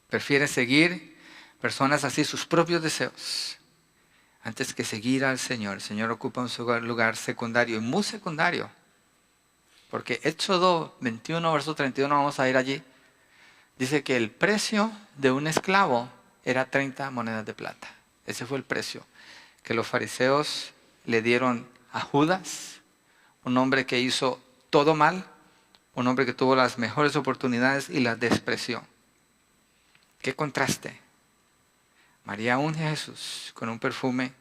Prefiere seguir personas así, sus propios deseos, antes que seguir al Señor. El Señor ocupa un lugar secundario, y muy secundario. Porque Éxodo 21, verso 31, vamos a ir allí. Dice que el precio de un esclavo era 30 monedas de plata. Ese fue el precio que los fariseos le dieron a Judas, un hombre que hizo todo mal, un hombre que tuvo las mejores oportunidades y las despreció. ¿Qué contraste? María unge a Jesús con un perfume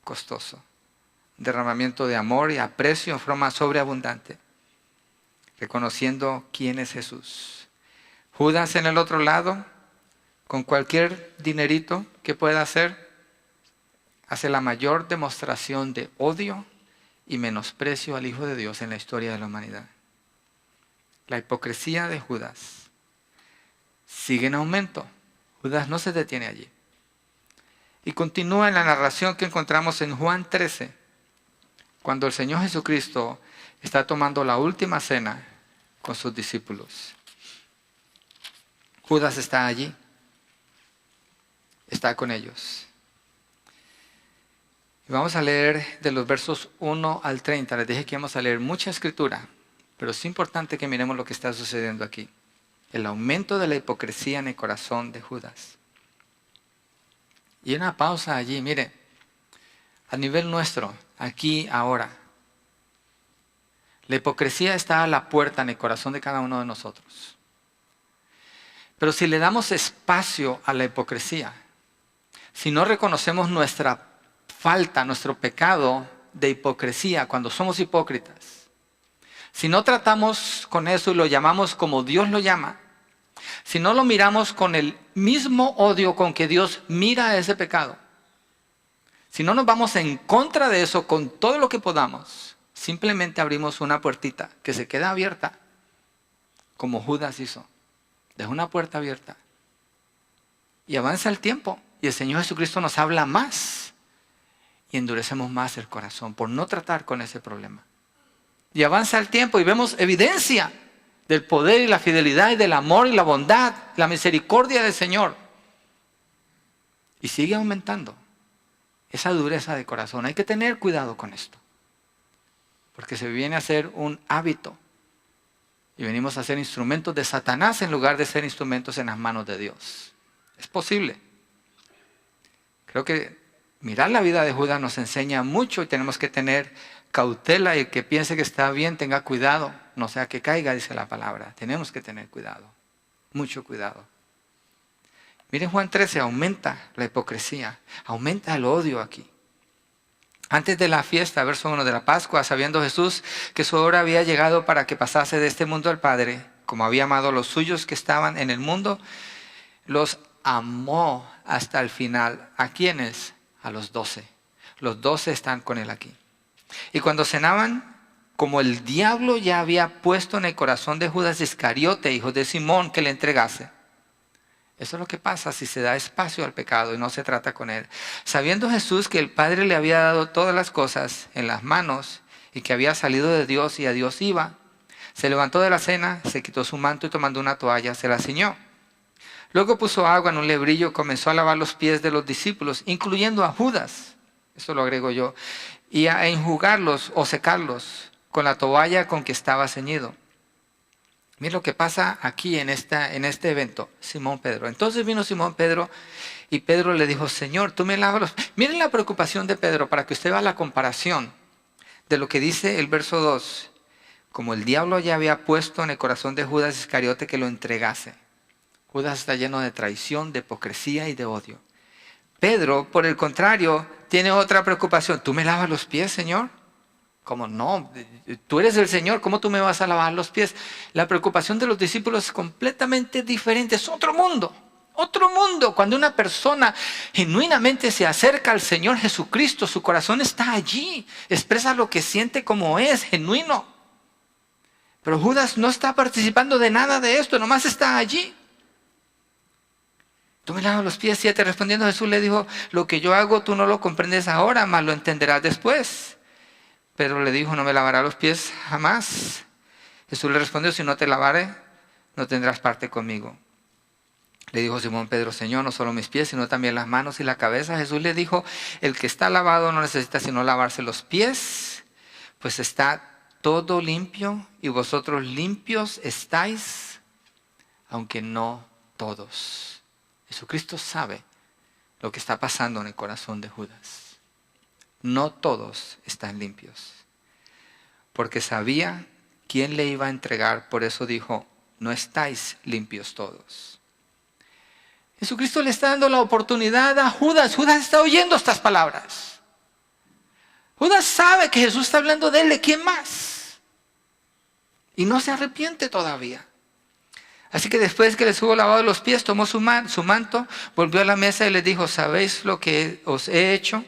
costoso, un derramamiento de amor y aprecio en forma sobreabundante, reconociendo quién es Jesús. Judas en el otro lado, con cualquier dinerito que pueda hacer, hace la mayor demostración de odio y menosprecio al Hijo de Dios en la historia de la humanidad. La hipocresía de Judas sigue en aumento. Judas no se detiene allí. Y continúa en la narración que encontramos en Juan 13, cuando el Señor Jesucristo está tomando la última cena con sus discípulos. Judas está allí, está con ellos. Y vamos a leer de los versos 1 al 30. Les dije que íbamos a leer mucha escritura, pero es importante que miremos lo que está sucediendo aquí. El aumento de la hipocresía en el corazón de Judas. Y una pausa allí, mire, a nivel nuestro, aquí, ahora. La hipocresía está a la puerta en el corazón de cada uno de nosotros. Pero si le damos espacio a la hipocresía, si no reconocemos nuestra falta, nuestro pecado de hipocresía cuando somos hipócritas, si no tratamos con eso y lo llamamos como Dios lo llama, si no lo miramos con el mismo odio con que Dios mira ese pecado, si no nos vamos en contra de eso con todo lo que podamos, simplemente abrimos una puertita que se queda abierta, como Judas hizo. Deja una puerta abierta y avanza el tiempo y el Señor Jesucristo nos habla más y endurecemos más el corazón por no tratar con ese problema. Y avanza el tiempo y vemos evidencia del poder y la fidelidad y del amor y la bondad, la misericordia del Señor. Y sigue aumentando esa dureza de corazón. Hay que tener cuidado con esto, porque se viene a ser un hábito. Y venimos a ser instrumentos de Satanás en lugar de ser instrumentos en las manos de Dios. Es posible. Creo que mirar la vida de Judas nos enseña mucho y tenemos que tener cautela, y el que piense que está bien tenga cuidado, no sea que caiga, dice la palabra. Tenemos que tener cuidado, mucho cuidado. Miren Juan 13, aumenta la hipocresía, aumenta el odio aquí. Antes de la fiesta, verso 1 de la Pascua, sabiendo Jesús que su hora había llegado para que pasase de este mundo al Padre, como había amado a los suyos que estaban en el mundo, los amó hasta el final. ¿A quiénes? A los 12. Los 12 están con él aquí. Y cuando cenaban, como el diablo ya había puesto en el corazón de Judas Iscariote, hijo de Simón, que le entregase. Eso es lo que pasa si se da espacio al pecado y no se trata con él. Sabiendo Jesús que el Padre le había dado todas las cosas en las manos y que había salido de Dios y a Dios iba, se levantó de la cena, se quitó su manto y tomando una toalla se la ciñó. Luego puso agua en un lebrillo y comenzó a lavar los pies de los discípulos, incluyendo a Judas, eso lo agrego yo, y a enjugarlos o secarlos con la toalla con que estaba ceñido. Miren lo que pasa aquí en este evento, Simón Pedro. Entonces vino Simón Pedro y Pedro le dijo, Señor, tú me lavas los pies. Miren la preocupación de Pedro para que usted vea la comparación de lo que dice el verso 2. Como el diablo ya había puesto en el corazón de Judas Iscariote que lo entregase. Judas está lleno de traición, de hipocresía y de odio. Pedro, por el contrario, tiene otra preocupación. ¿Tú me lavas los pies, Señor? ¿Cómo no? Tú eres el Señor, ¿cómo tú me vas a lavar los pies? La preocupación de los discípulos es completamente diferente, es otro mundo. Otro mundo. Cuando una persona genuinamente se acerca al Señor Jesucristo, su corazón está allí, expresa lo que siente como es, genuino. Pero Judas no está participando de nada de esto, nomás está allí. Tú me lavas los pies, 7. Respondiendo Jesús le dijo, lo que yo hago tú no lo comprendes ahora, mas lo entenderás después. Pero le dijo, no me lavará los pies jamás. Jesús le respondió, si no te lavare, no tendrás parte conmigo. Le dijo Simón Pedro, Señor, no solo mis pies, sino también las manos y la cabeza. Jesús le dijo, el que está lavado no necesita sino lavarse los pies, pues está todo limpio y vosotros limpios estáis, aunque no todos. Jesucristo sabe lo que está pasando en el corazón de Judas. No todos están limpios, porque sabía quién le iba a entregar, por eso dijo, no estáis limpios todos. Jesucristo le está dando la oportunidad a Judas. Judas está oyendo estas palabras. Judas sabe que Jesús está hablando de él, ¿de quién más? Y no se arrepiente todavía. Así que después que les hubo lavado los pies, tomó su manto, volvió a la mesa y les dijo, ¿sabéis lo que os he hecho?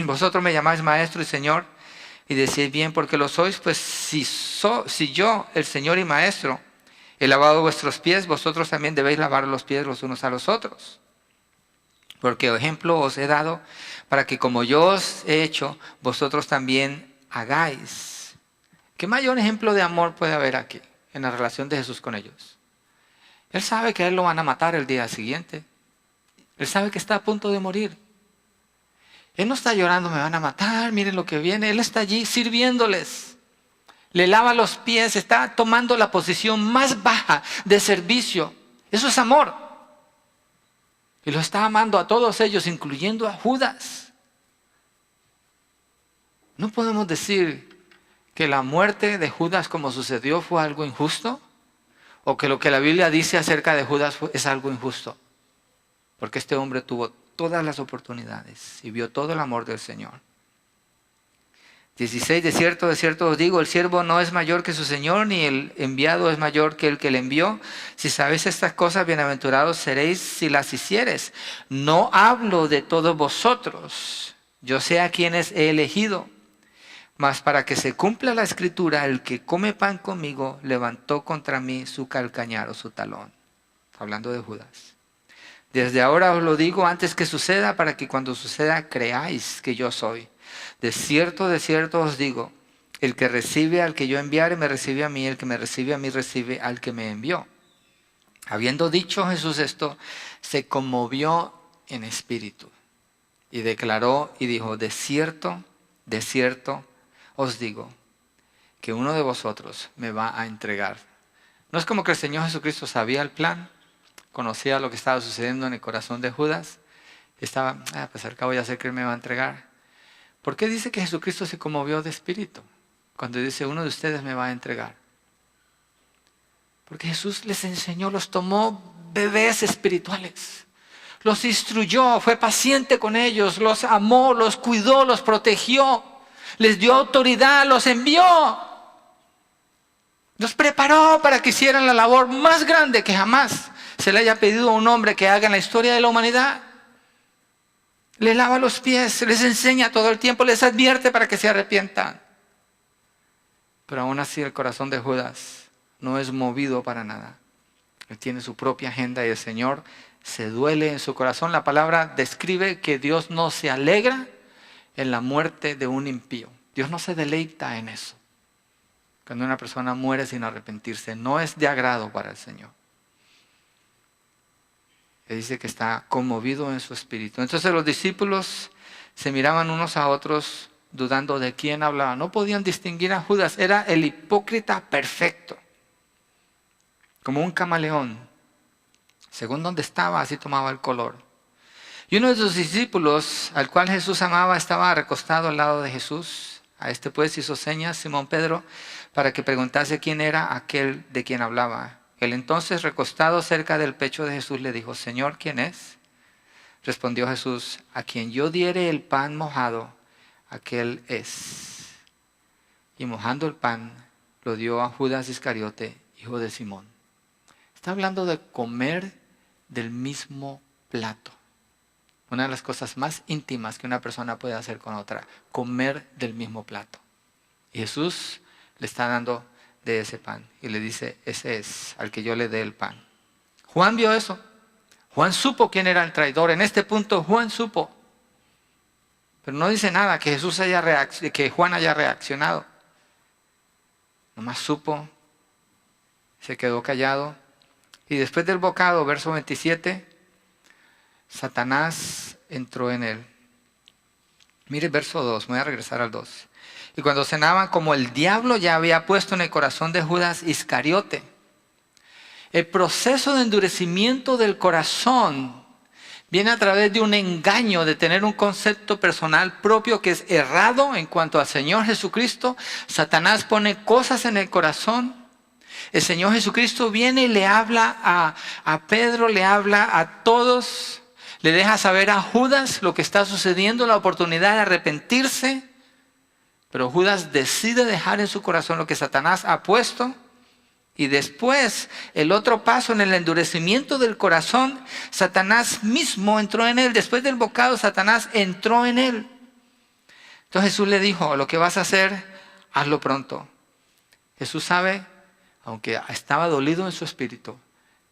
Vosotros me llamáis maestro y señor y decís bien porque lo sois, pues si yo, el Señor y maestro, he lavado vuestros pies, vosotros también debéis lavar los pies los unos a los otros. Porque ejemplo os he dado para que como yo os he hecho, vosotros también hagáis. ¿Qué mayor ejemplo de amor puede haber aquí en la relación de Jesús con ellos? Él sabe que a él lo van a matar el día siguiente. Él sabe que está a punto de morir. Él no está llorando, me van a matar, miren lo que viene. Él está allí sirviéndoles. Le lava los pies, está tomando la posición más baja de servicio. Eso es amor. Y lo está amando a todos ellos, incluyendo a Judas. No podemos decir que la muerte de Judas como sucedió fue algo injusto, o que lo que la Biblia dice acerca de Judas es algo injusto. Porque este hombre tuvo todas las oportunidades y vio todo el amor del Señor. 16, de cierto os digo, el siervo no es mayor que su Señor, ni el enviado es mayor que el que le envió. Si sabéis estas cosas, bienaventurados seréis si las hicieres. No hablo de todos vosotros, yo sé a quienes he elegido. Mas para que se cumpla la escritura, el que come pan conmigo levantó contra mí su calcañar o su talón. Hablando de Judas. Desde ahora os lo digo antes que suceda, para que cuando suceda creáis que yo soy. De cierto os digo, el que recibe al que yo enviare me recibe a mí, el que me recibe a mí recibe al que me envió. Habiendo dicho Jesús esto, se conmovió en espíritu y declaró y dijo, de cierto os digo, que uno de vosotros me va a entregar. No es como que el Señor Jesucristo sabía el plan, conocía lo que estaba sucediendo en el corazón de Judas. Estaba, pues al cabo ya sé que él me va a entregar. ¿Por qué dice que Jesucristo se conmovió de espíritu cuando dice uno de ustedes me va a entregar? Porque Jesús les enseñó, los tomó bebés espirituales. los instruyó, fue paciente con ellos, los amó, los cuidó, los protegió, les dio autoridad, los envió. Los preparó para que hicieran la labor más grande que jamás se le haya pedido a un hombre que haga en la historia de la humanidad. Les lava los pies, les enseña todo el tiempo, les advierte para que se arrepientan. Pero aún así el corazón de Judas no es movido para nada. Él tiene su propia agenda y el Señor se duele en su corazón. La palabra describe que Dios no se alegra en la muerte de un impío. Dios no se deleita en eso. Cuando una persona muere sin arrepentirse, no es de agrado para el Señor. Él dice que está conmovido en su espíritu. Entonces los discípulos se miraban unos a otros dudando de quién hablaba. No podían distinguir a Judas. Era el hipócrita perfecto. Como un camaleón. Según donde estaba, así tomaba el color. Y uno de sus discípulos, al cual Jesús amaba, estaba recostado al lado de Jesús. A este pues hizo señas Simón Pedro para que preguntase quién era aquel de quien hablaba. Él entonces, recostado cerca del pecho de Jesús, le dijo: Señor, ¿quién es? Respondió Jesús: a quien yo diere el pan mojado, aquel es. Y mojando el pan, lo dio a Judas Iscariote, hijo de Simón. Está hablando de comer del mismo plato. Una de las cosas más íntimas que una persona puede hacer con otra, comer del mismo plato. Y Jesús le está dando de ese pan y le dice: ese es al que yo le dé el pan. Juan vio eso. Juan supo quién era el traidor. En este punto Juan supo. Pero no dice nada que que Juan haya reaccionado. Nomás supo, se quedó callado. Y después del bocado, verso 27, Satanás entró en él. Mire verso 2, voy a regresar al 2. Y cuando cenaban, como el diablo ya había puesto en el corazón de Judas Iscariote. El proceso de endurecimiento del corazón viene a través de un engaño, de tener un concepto personal propio que es errado en cuanto al Señor Jesucristo. Satanás pone cosas en el corazón. El Señor Jesucristo viene y le habla a Pedro, le habla a todos. Le deja saber a Judas lo que está sucediendo, la oportunidad de arrepentirse. Pero Judas decide dejar en su corazón lo que Satanás ha puesto. Y después, el otro paso en el endurecimiento del corazón, Satanás mismo entró en él. Después del bocado, Satanás entró en él. Entonces Jesús le dijo: lo que vas a hacer, hazlo pronto. Jesús sabe, aunque estaba dolido en su espíritu,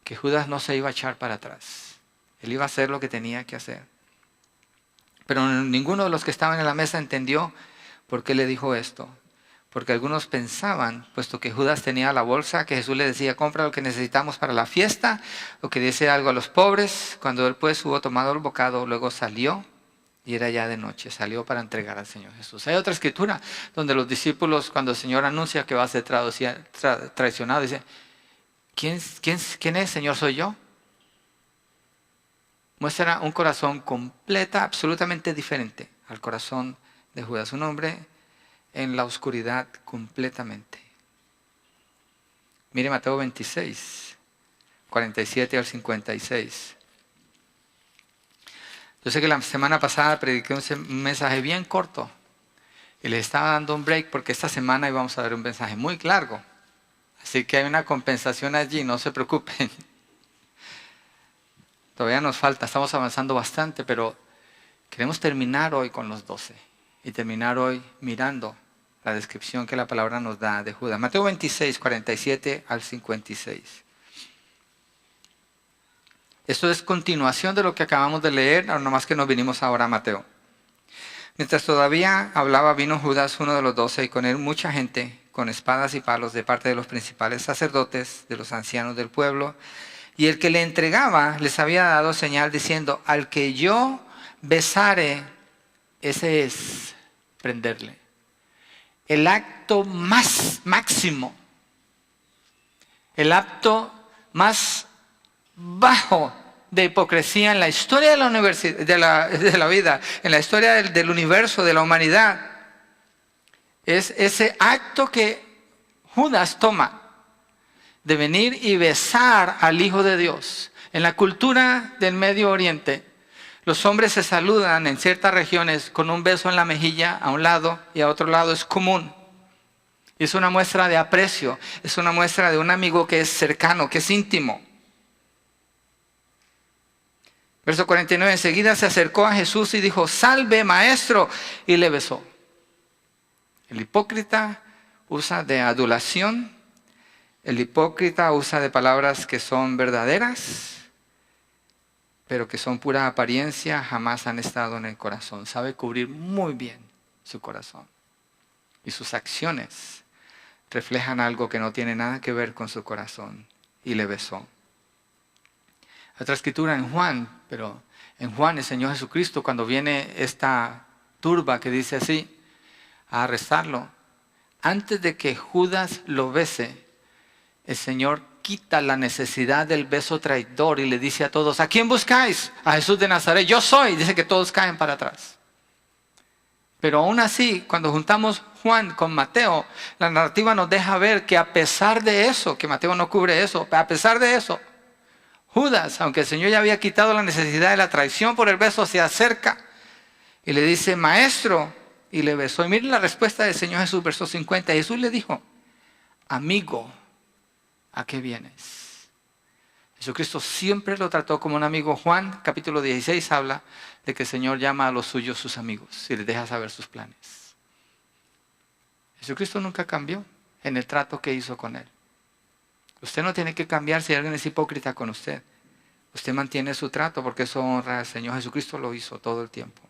que Judas no se iba a echar para atrás. Él iba a hacer lo que tenía que hacer. Pero ninguno de los que estaban en la mesa entendió por qué le dijo esto. Porque algunos pensaban, puesto que Judas tenía la bolsa, que Jesús le decía: compra lo que necesitamos para la fiesta, o que diese algo a los pobres. Cuando él pues hubo tomado el bocado, luego salió, y era ya de noche, salió para entregar al Señor Jesús. Hay otra escritura donde los discípulos, cuando el Señor anuncia que va a ser traicionado, dice: ¿Quién es, Señor? ¿Soy yo? Muestra un corazón absolutamente diferente al corazón de Judas, un hombre en la oscuridad completamente. Mire Mateo 26, 47 al 56. Yo sé que la semana pasada prediqué un mensaje bien corto y les estaba dando un break porque esta semana íbamos a dar un mensaje muy largo. Así que hay una compensación allí, no se preocupen. Todavía nos falta, estamos avanzando bastante, pero queremos terminar hoy con los 12 y terminar hoy mirando la descripción que la palabra nos da de Judas. Mateo 26, 47 al 56. Esto es continuación de lo que acabamos de leer, nomás que nos vinimos ahora a Mateo. Mientras todavía hablaba, vino Judas, uno de los 12, y con él mucha gente, con espadas y palos, de parte de los principales sacerdotes, de los ancianos del pueblo. Y el que le entregaba les había dado señal diciendo: al que yo besare, ese es prenderle. El acto más máximo, el acto más bajo de hipocresía en la historia de la vida, en la historia del universo, de la humanidad, es ese acto que Judas toma de venir y besar al Hijo de Dios. En la cultura del Medio Oriente, los hombres se saludan en ciertas regiones con un beso en la mejilla a un lado y a otro lado, es común. Y es una muestra de aprecio, es una muestra de un amigo que es cercano, que es íntimo. Verso 49, enseguida se acercó a Jesús y dijo, salve maestro, y le besó. El hipócrita usa de adulación, el hipócrita usa de palabras que son verdaderas, pero que son pura apariencia, jamás han estado en el corazón. Sabe cubrir muy bien su corazón. Y sus acciones reflejan algo que no tiene nada que ver con su corazón. Y le besó. Otra escritura en Juan, pero en Juan el Señor Jesucristo, cuando viene esta turba que dice así, a arrestarlo, antes de que Judas lo bese, el Señor quita la necesidad del beso traidor y le dice a todos, ¿a quién buscáis? A Jesús de Nazaret, yo soy. Dice que todos caen para atrás. Pero aún así, cuando juntamos Juan con Mateo, la narrativa nos deja ver que a pesar de eso, que Mateo no cubre eso, a pesar de eso, Judas, aunque el Señor ya había quitado la necesidad de la traición por el beso, se acerca y le dice, maestro, y le besó. Y miren la respuesta del Señor Jesús, verso 50. Jesús le dijo, amigo, ¿a qué vienes? Jesucristo siempre lo trató como un amigo. Juan, capítulo 16, habla de que el Señor llama a los suyos sus amigos y les deja saber sus planes. Jesucristo nunca cambió en el trato que hizo con él. Usted no tiene que cambiar si alguien es hipócrita con usted. Usted mantiene su trato porque eso honra al Señor. Jesucristo lo hizo todo el tiempo.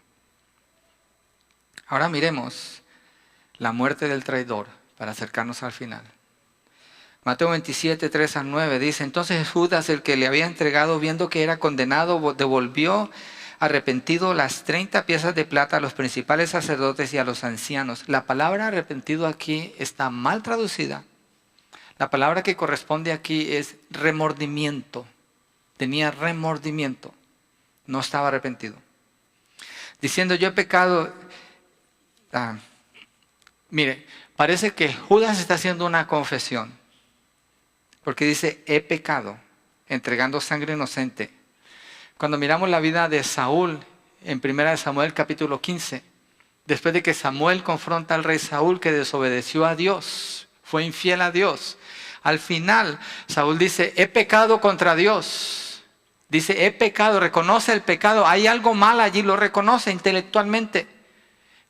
Ahora miremos la muerte del traidor para acercarnos al final. Mateo 27, 3 al 9 dice, entonces Judas, el que le había entregado, viendo que era condenado, devolvió arrepentido las 30 piezas de plata a los principales sacerdotes y a los ancianos. La palabra arrepentido aquí está mal traducida. La palabra que corresponde aquí es remordimiento. Tenía remordimiento. No estaba arrepentido. Diciendo, yo he pecado. Mire, parece que Judas está haciendo una confesión. Porque dice, he pecado, entregando sangre inocente. Cuando miramos la vida de Saúl, en 1 Samuel capítulo 15, después de que Samuel confronta al rey Saúl que desobedeció a Dios, fue infiel a Dios. Al final, Saúl dice, he pecado contra Dios. Dice, he pecado, reconoce el pecado. Hay algo mal allí, lo reconoce intelectualmente.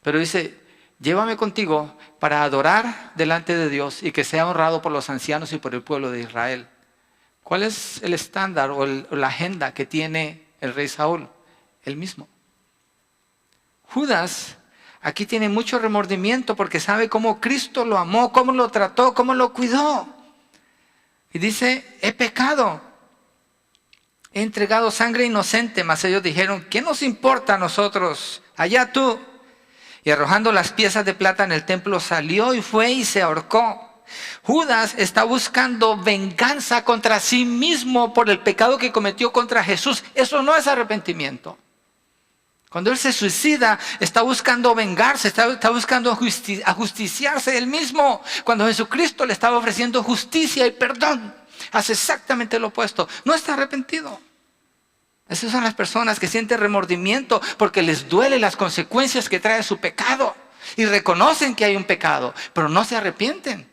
Pero dice, llévame contigo para adorar delante de Dios y que sea honrado por los ancianos y por el pueblo de Israel. ¿Cuál es el estándar o la agenda que tiene el rey Saúl? El mismo. Judas aquí tiene mucho remordimiento porque sabe cómo Cristo lo amó, cómo lo trató, cómo lo cuidó. Y dice, he pecado. He entregado sangre inocente, mas ellos dijeron, ¿qué nos importa a nosotros? Allá tú. Y arrojando las piezas de plata en el templo salió y fue y se ahorcó. Judas está buscando venganza contra sí mismo por el pecado que cometió contra Jesús. Eso no es arrepentimiento. Cuando él se suicida, está buscando vengarse, está buscando ajusticiarse él mismo. Cuando Jesucristo le estaba ofreciendo justicia y perdón, hace exactamente lo opuesto. No está arrepentido. Esas son las personas que sienten remordimiento porque les duele las consecuencias que trae su pecado. Y reconocen que hay un pecado, pero no se arrepienten.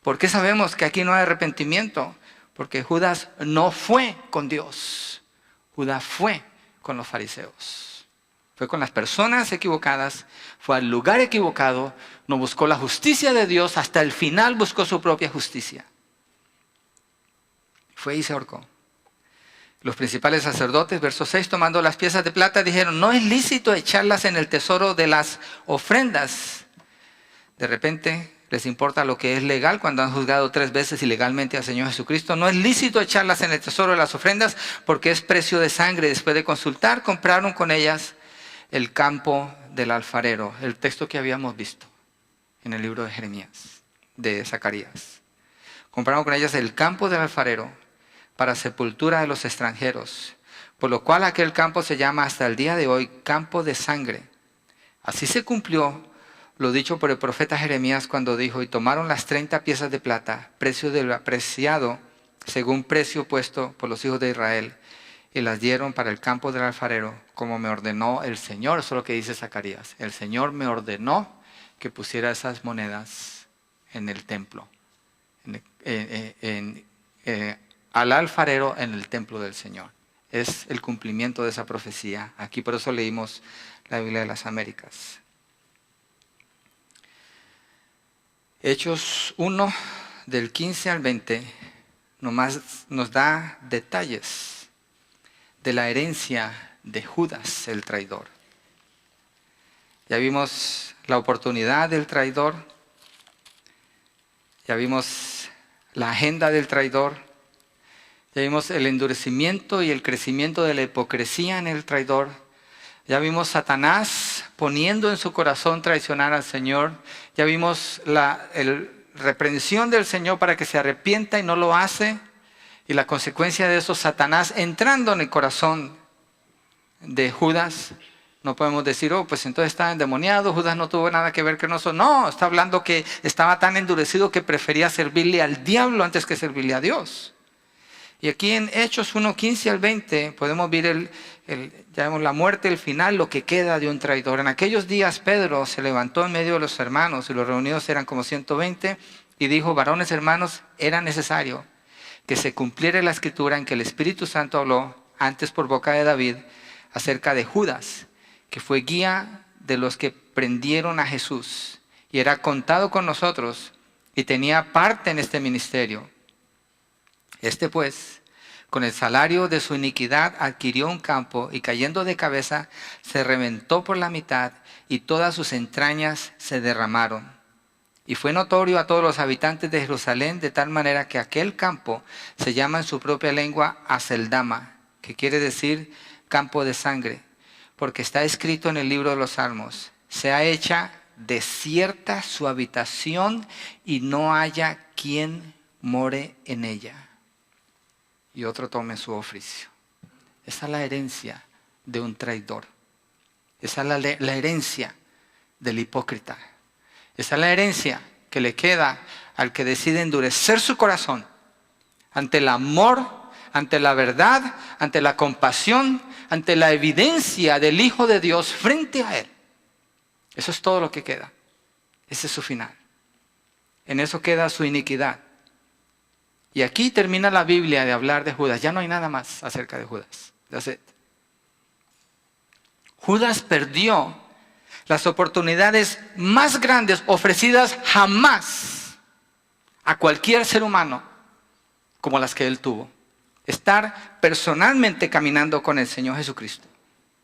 ¿Por qué sabemos que aquí no hay arrepentimiento? Porque Judas no fue con Dios. Judas fue con los fariseos. Fue con las personas equivocadas, fue al lugar equivocado, no buscó la justicia de Dios, hasta el final buscó su propia justicia. Fue y se ahorcó. Los principales sacerdotes, verso 6, tomando las piezas de plata, dijeron, no es lícito echarlas en el tesoro de las ofrendas. De repente les importa lo que es legal cuando han juzgado 3 veces ilegalmente al Señor Jesucristo. No es lícito echarlas en el tesoro de las ofrendas porque es precio de sangre. Después de consultar, compraron con ellas el campo del alfarero. El texto que habíamos visto en el libro de Jeremías, de Zacarías. Compraron con ellas el campo del alfarero para sepultura de los extranjeros, por lo cual aquel campo se llama hasta el día de hoy campo de sangre. Así se cumplió lo dicho por el profeta Jeremías cuando dijo, y tomaron las 30 piezas de plata, precio del apreciado según precio puesto por los hijos de Israel, y las dieron para el campo del alfarero, como me ordenó el Señor. Eso es lo que dice Zacarías. El Señor me ordenó que pusiera esas monedas en el templo, al alfarero en el templo del Señor. Es el cumplimiento de esa profecía. Aquí por eso leímos la Biblia de las Américas. Hechos 1, del 15 al 20, nomás nos da detalles de la herencia de Judas, el traidor. Ya vimos la oportunidad del traidor, ya vimos la agenda del traidor, ya vimos el endurecimiento y el crecimiento de la hipocresía en el traidor, ya vimos Satanás poniendo en su corazón traicionar al Señor, ya vimos la reprensión del Señor para que se arrepienta y no lo hace, y la consecuencia de eso, Satanás entrando en el corazón de Judas. No podemos decir, oh, pues entonces está endemoniado, Judas no tuvo nada que ver con eso. No, está hablando que estaba tan endurecido que prefería servirle al diablo antes que servirle a Dios. Y aquí en Hechos 1, 15 al 20 podemos ver ya vemos la muerte, el final, lo que queda de un traidor. En aquellos días Pedro se levantó en medio de los hermanos, y los reunidos eran como 120, y dijo, varones hermanos, era necesario que se cumpliera la escritura en que el Espíritu Santo habló antes por boca de David acerca de Judas, que fue guía de los que prendieron a Jesús, y era contado con nosotros, y tenía parte en este ministerio. Este pues, con el salario de su iniquidad adquirió un campo, y cayendo de cabeza se reventó por la mitad, y todas sus entrañas se derramaron. Y fue notorio a todos los habitantes de Jerusalén, de tal manera que aquel campo se llama en su propia lengua Aceldama, que quiere decir campo de sangre, porque está escrito en el libro de los Salmos, sea hecha desierta su habitación y no haya quien more en ella, y otro tome su oficio. Esa es la herencia de un traidor. Esa es la herencia del hipócrita. Esa es la herencia que le queda al que decide endurecer su corazón ante el amor, ante la verdad, ante la compasión, ante la evidencia del Hijo de Dios frente a él. Eso es todo lo que queda. Ese es su final. En eso queda su iniquidad. Y aquí termina la Biblia de hablar de Judas. Ya no hay nada más acerca de Judas. Judas perdió las oportunidades más grandes ofrecidas jamás a cualquier ser humano como las que él tuvo. Estar personalmente caminando con el Señor Jesucristo.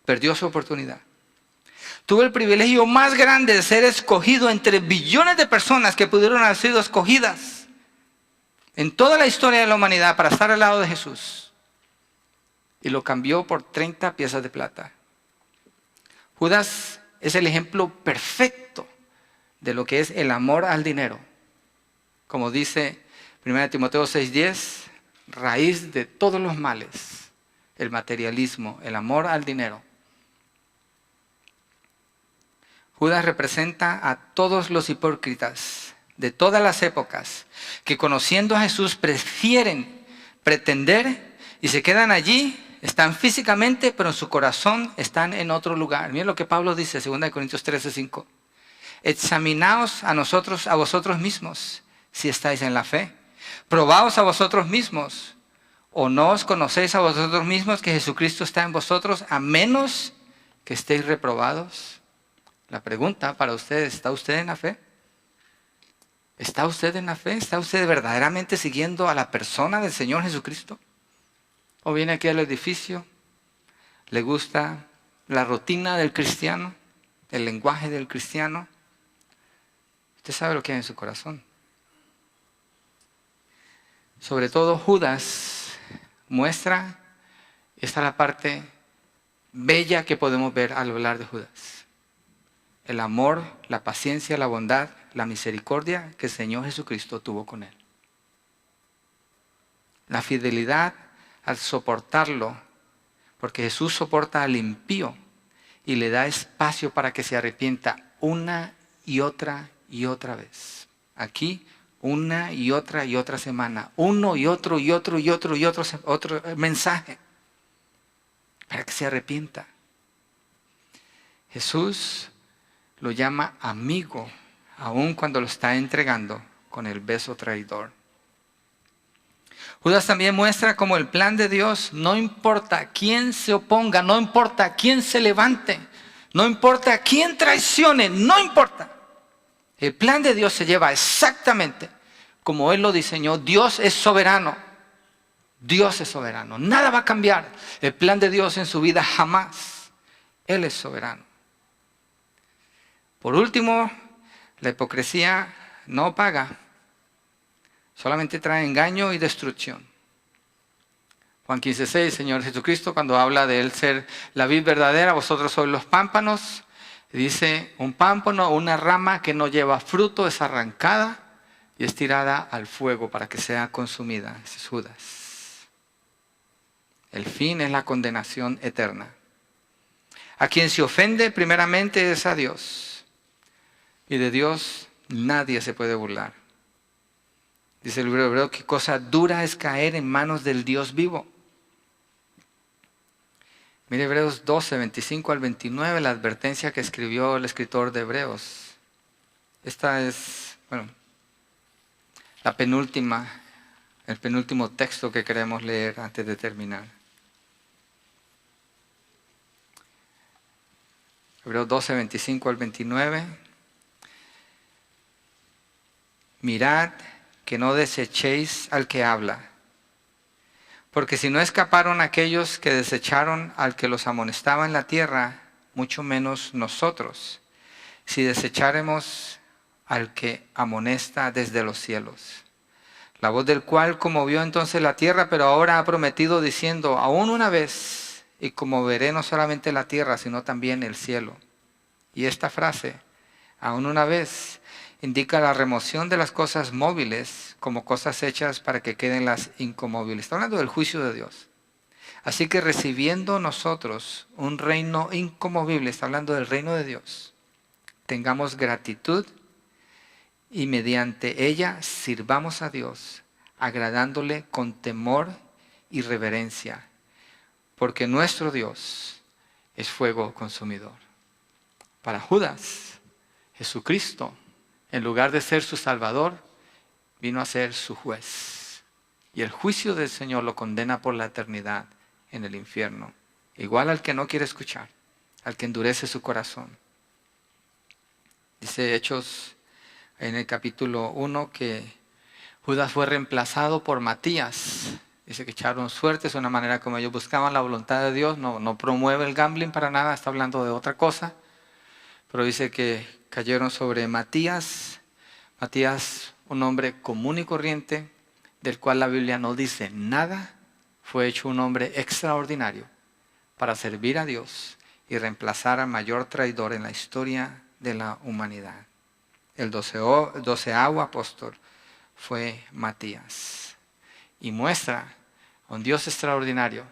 Perdió su oportunidad. Tuvo el privilegio más grande de ser escogido entre billones de personas que pudieron haber sido escogidas en toda la historia de la humanidad para estar al lado de Jesús. Y lo cambió por 30 piezas de plata. Judas es el ejemplo perfecto de lo que es el amor al dinero. Como dice 1 Timoteo 6:10, raíz de todos los males, el materialismo, el amor al dinero. Judas representa a todos los hipócritas de todas las épocas que conociendo a Jesús prefieren pretender y se quedan allí. Están físicamente, pero en su corazón están en otro lugar. Miren lo que Pablo dice, 2 Corintios 13:5. Examinaos a vosotros mismos, si estáis en la fe. Probaos a vosotros mismos, o no os conocéis a vosotros mismos que Jesucristo está en vosotros, a menos que estéis reprobados. La pregunta para ustedes, ¿está usted en la fe? ¿Está usted en la fe? ¿Está usted verdaderamente siguiendo a la persona del Señor Jesucristo? ¿O viene aquí al edificio, le gusta la rutina del cristiano, el lenguaje del cristiano? Usted sabe lo que hay en su corazón. Sobre todo Judas muestra, esta es la parte bella que podemos ver al hablar de Judas. El amor, la paciencia, la bondad, la misericordia que el Señor Jesucristo tuvo con él. La fidelidad al soportarlo, porque Jesús soporta al impío y le da espacio para que se arrepienta una y otra vez. Aquí una y otra semana, uno y otro mensaje, para que se arrepienta. Jesús lo llama amigo, aun cuando lo está entregando con el beso traidor. Judas también muestra cómo el plan de Dios, no importa quién se oponga, no importa quién se levante, no importa quién traicione, no importa. El plan de Dios se lleva exactamente como Él lo diseñó. Dios es soberano. Dios es soberano. Nada va a cambiar el plan de Dios en su vida, jamás. Él es soberano. Por último, la hipocresía no paga. Solamente trae engaño y destrucción. Juan 15:6, Señor Jesucristo, cuando habla de Él ser la vid verdadera, vosotros sois los pámpanos, dice, un pámpano o una rama que no lleva fruto es arrancada y es tirada al fuego para que sea consumida. Ese es Judas. El fin es la condenación eterna. A quien se ofende primeramente es a Dios. Y de Dios nadie se puede burlar. Dice el libro de Hebreos, qué cosa dura es caer en manos del Dios vivo. Mire Hebreos 12, 25 al 29, la advertencia que escribió el escritor de Hebreos. Esta es, el penúltimo texto que queremos leer antes de terminar. Hebreos 12, 25 al 29. Mirad que no desechéis al que habla. Porque si no escaparon aquellos que desecharon al que los amonestaba en la tierra, mucho menos nosotros, si desecháremos al que amonesta desde los cielos. La voz del cual conmovió entonces la tierra, pero ahora ha prometido diciendo, aún una vez, y conmoveré no solamente la tierra, sino también el cielo. Y esta frase, aún una vez, indica la remoción de las cosas móviles como cosas hechas para que queden las inconmovibles. Está hablando del juicio de Dios. Así que recibiendo nosotros un reino inconmovible, está hablando del reino de Dios, tengamos gratitud y mediante ella sirvamos a Dios, agradándole con temor y reverencia, porque nuestro Dios es fuego consumidor. Para Judas, Jesucristo, en lugar de ser su Salvador, vino a ser su juez. Y el juicio del Señor lo condena por la eternidad en el infierno. Igual al que no quiere escuchar, al que endurece su corazón. Dice Hechos en el capítulo 1 que Judas fue reemplazado por Matías. Dice que echaron suerte, es una manera como ellos buscaban la voluntad de Dios. No promueve el gambling para nada, está hablando de otra cosa. Pero dice que cayeron sobre Matías. Matías, un hombre común y corriente, del cual la Biblia no dice nada, fue hecho un hombre extraordinario para servir a Dios y reemplazar al mayor traidor en la historia de la humanidad. El 12º apóstol fue Matías. Y muestra a un Dios extraordinario,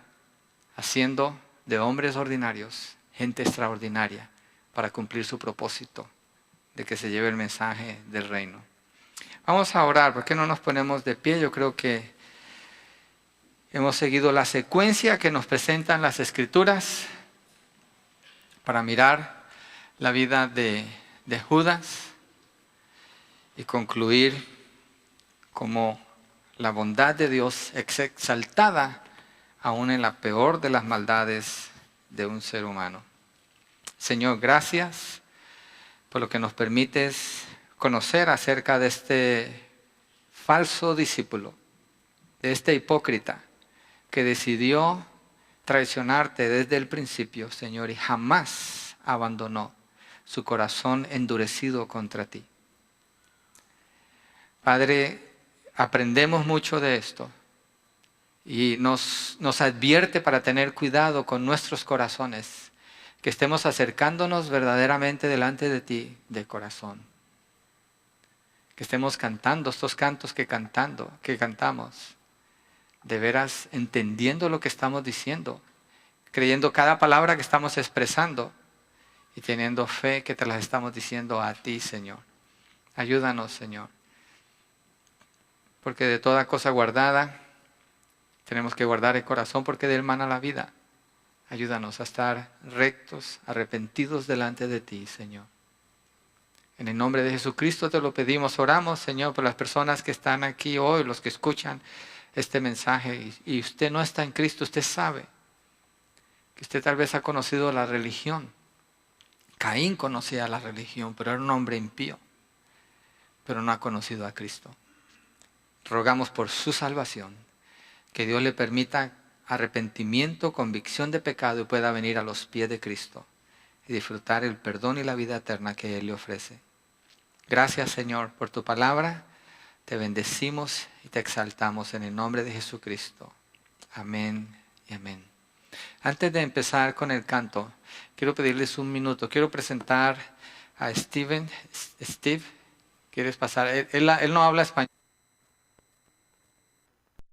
haciendo de hombres ordinarios gente extraordinaria para cumplir su propósito de que se lleve el mensaje del reino. Vamos a orar. ¿Por qué no nos ponemos de pie? Yo creo que hemos seguido la secuencia que nos presentan las Escrituras para mirar la vida de Judas y concluir como la bondad de Dios es exaltada aún en la peor de las maldades de un ser humano. Señor, gracias por lo que nos permites conocer acerca de este falso discípulo, de este hipócrita que decidió traicionarte desde el principio, Señor, y jamás abandonó su corazón endurecido contra ti. Padre, aprendemos mucho de esto y nos advierte para tener cuidado con nuestros corazones, que estemos acercándonos verdaderamente delante de ti de corazón. Que estemos cantando estos cantos que cantamos, de veras entendiendo lo que estamos diciendo, creyendo cada palabra que estamos expresando y teniendo fe que te las estamos diciendo a ti, Señor. Ayúdanos, Señor, porque de toda cosa guardada tenemos que guardar el corazón, porque de él mana la vida. Ayúdanos a estar rectos, arrepentidos delante de ti, Señor. En el nombre de Jesucristo te lo pedimos, oramos, Señor, por las personas que están aquí hoy, los que escuchan este mensaje, y usted no está en Cristo. Usted sabe que usted tal vez ha conocido la religión. Caín conocía la religión, pero era un hombre impío, pero no ha conocido a Cristo. Rogamos por su salvación, que Dios le permita arrepentimiento, convicción de pecado y pueda venir a los pies de Cristo y disfrutar el perdón y la vida eterna que Él le ofrece. Gracias, Señor, por tu palabra. Te bendecimos y te exaltamos en el nombre de Jesucristo. Amén y amén. Antes de empezar con el canto, quiero pedirles un minuto. Quiero presentar a Steve. ¿Quieres pasar? Él no habla español.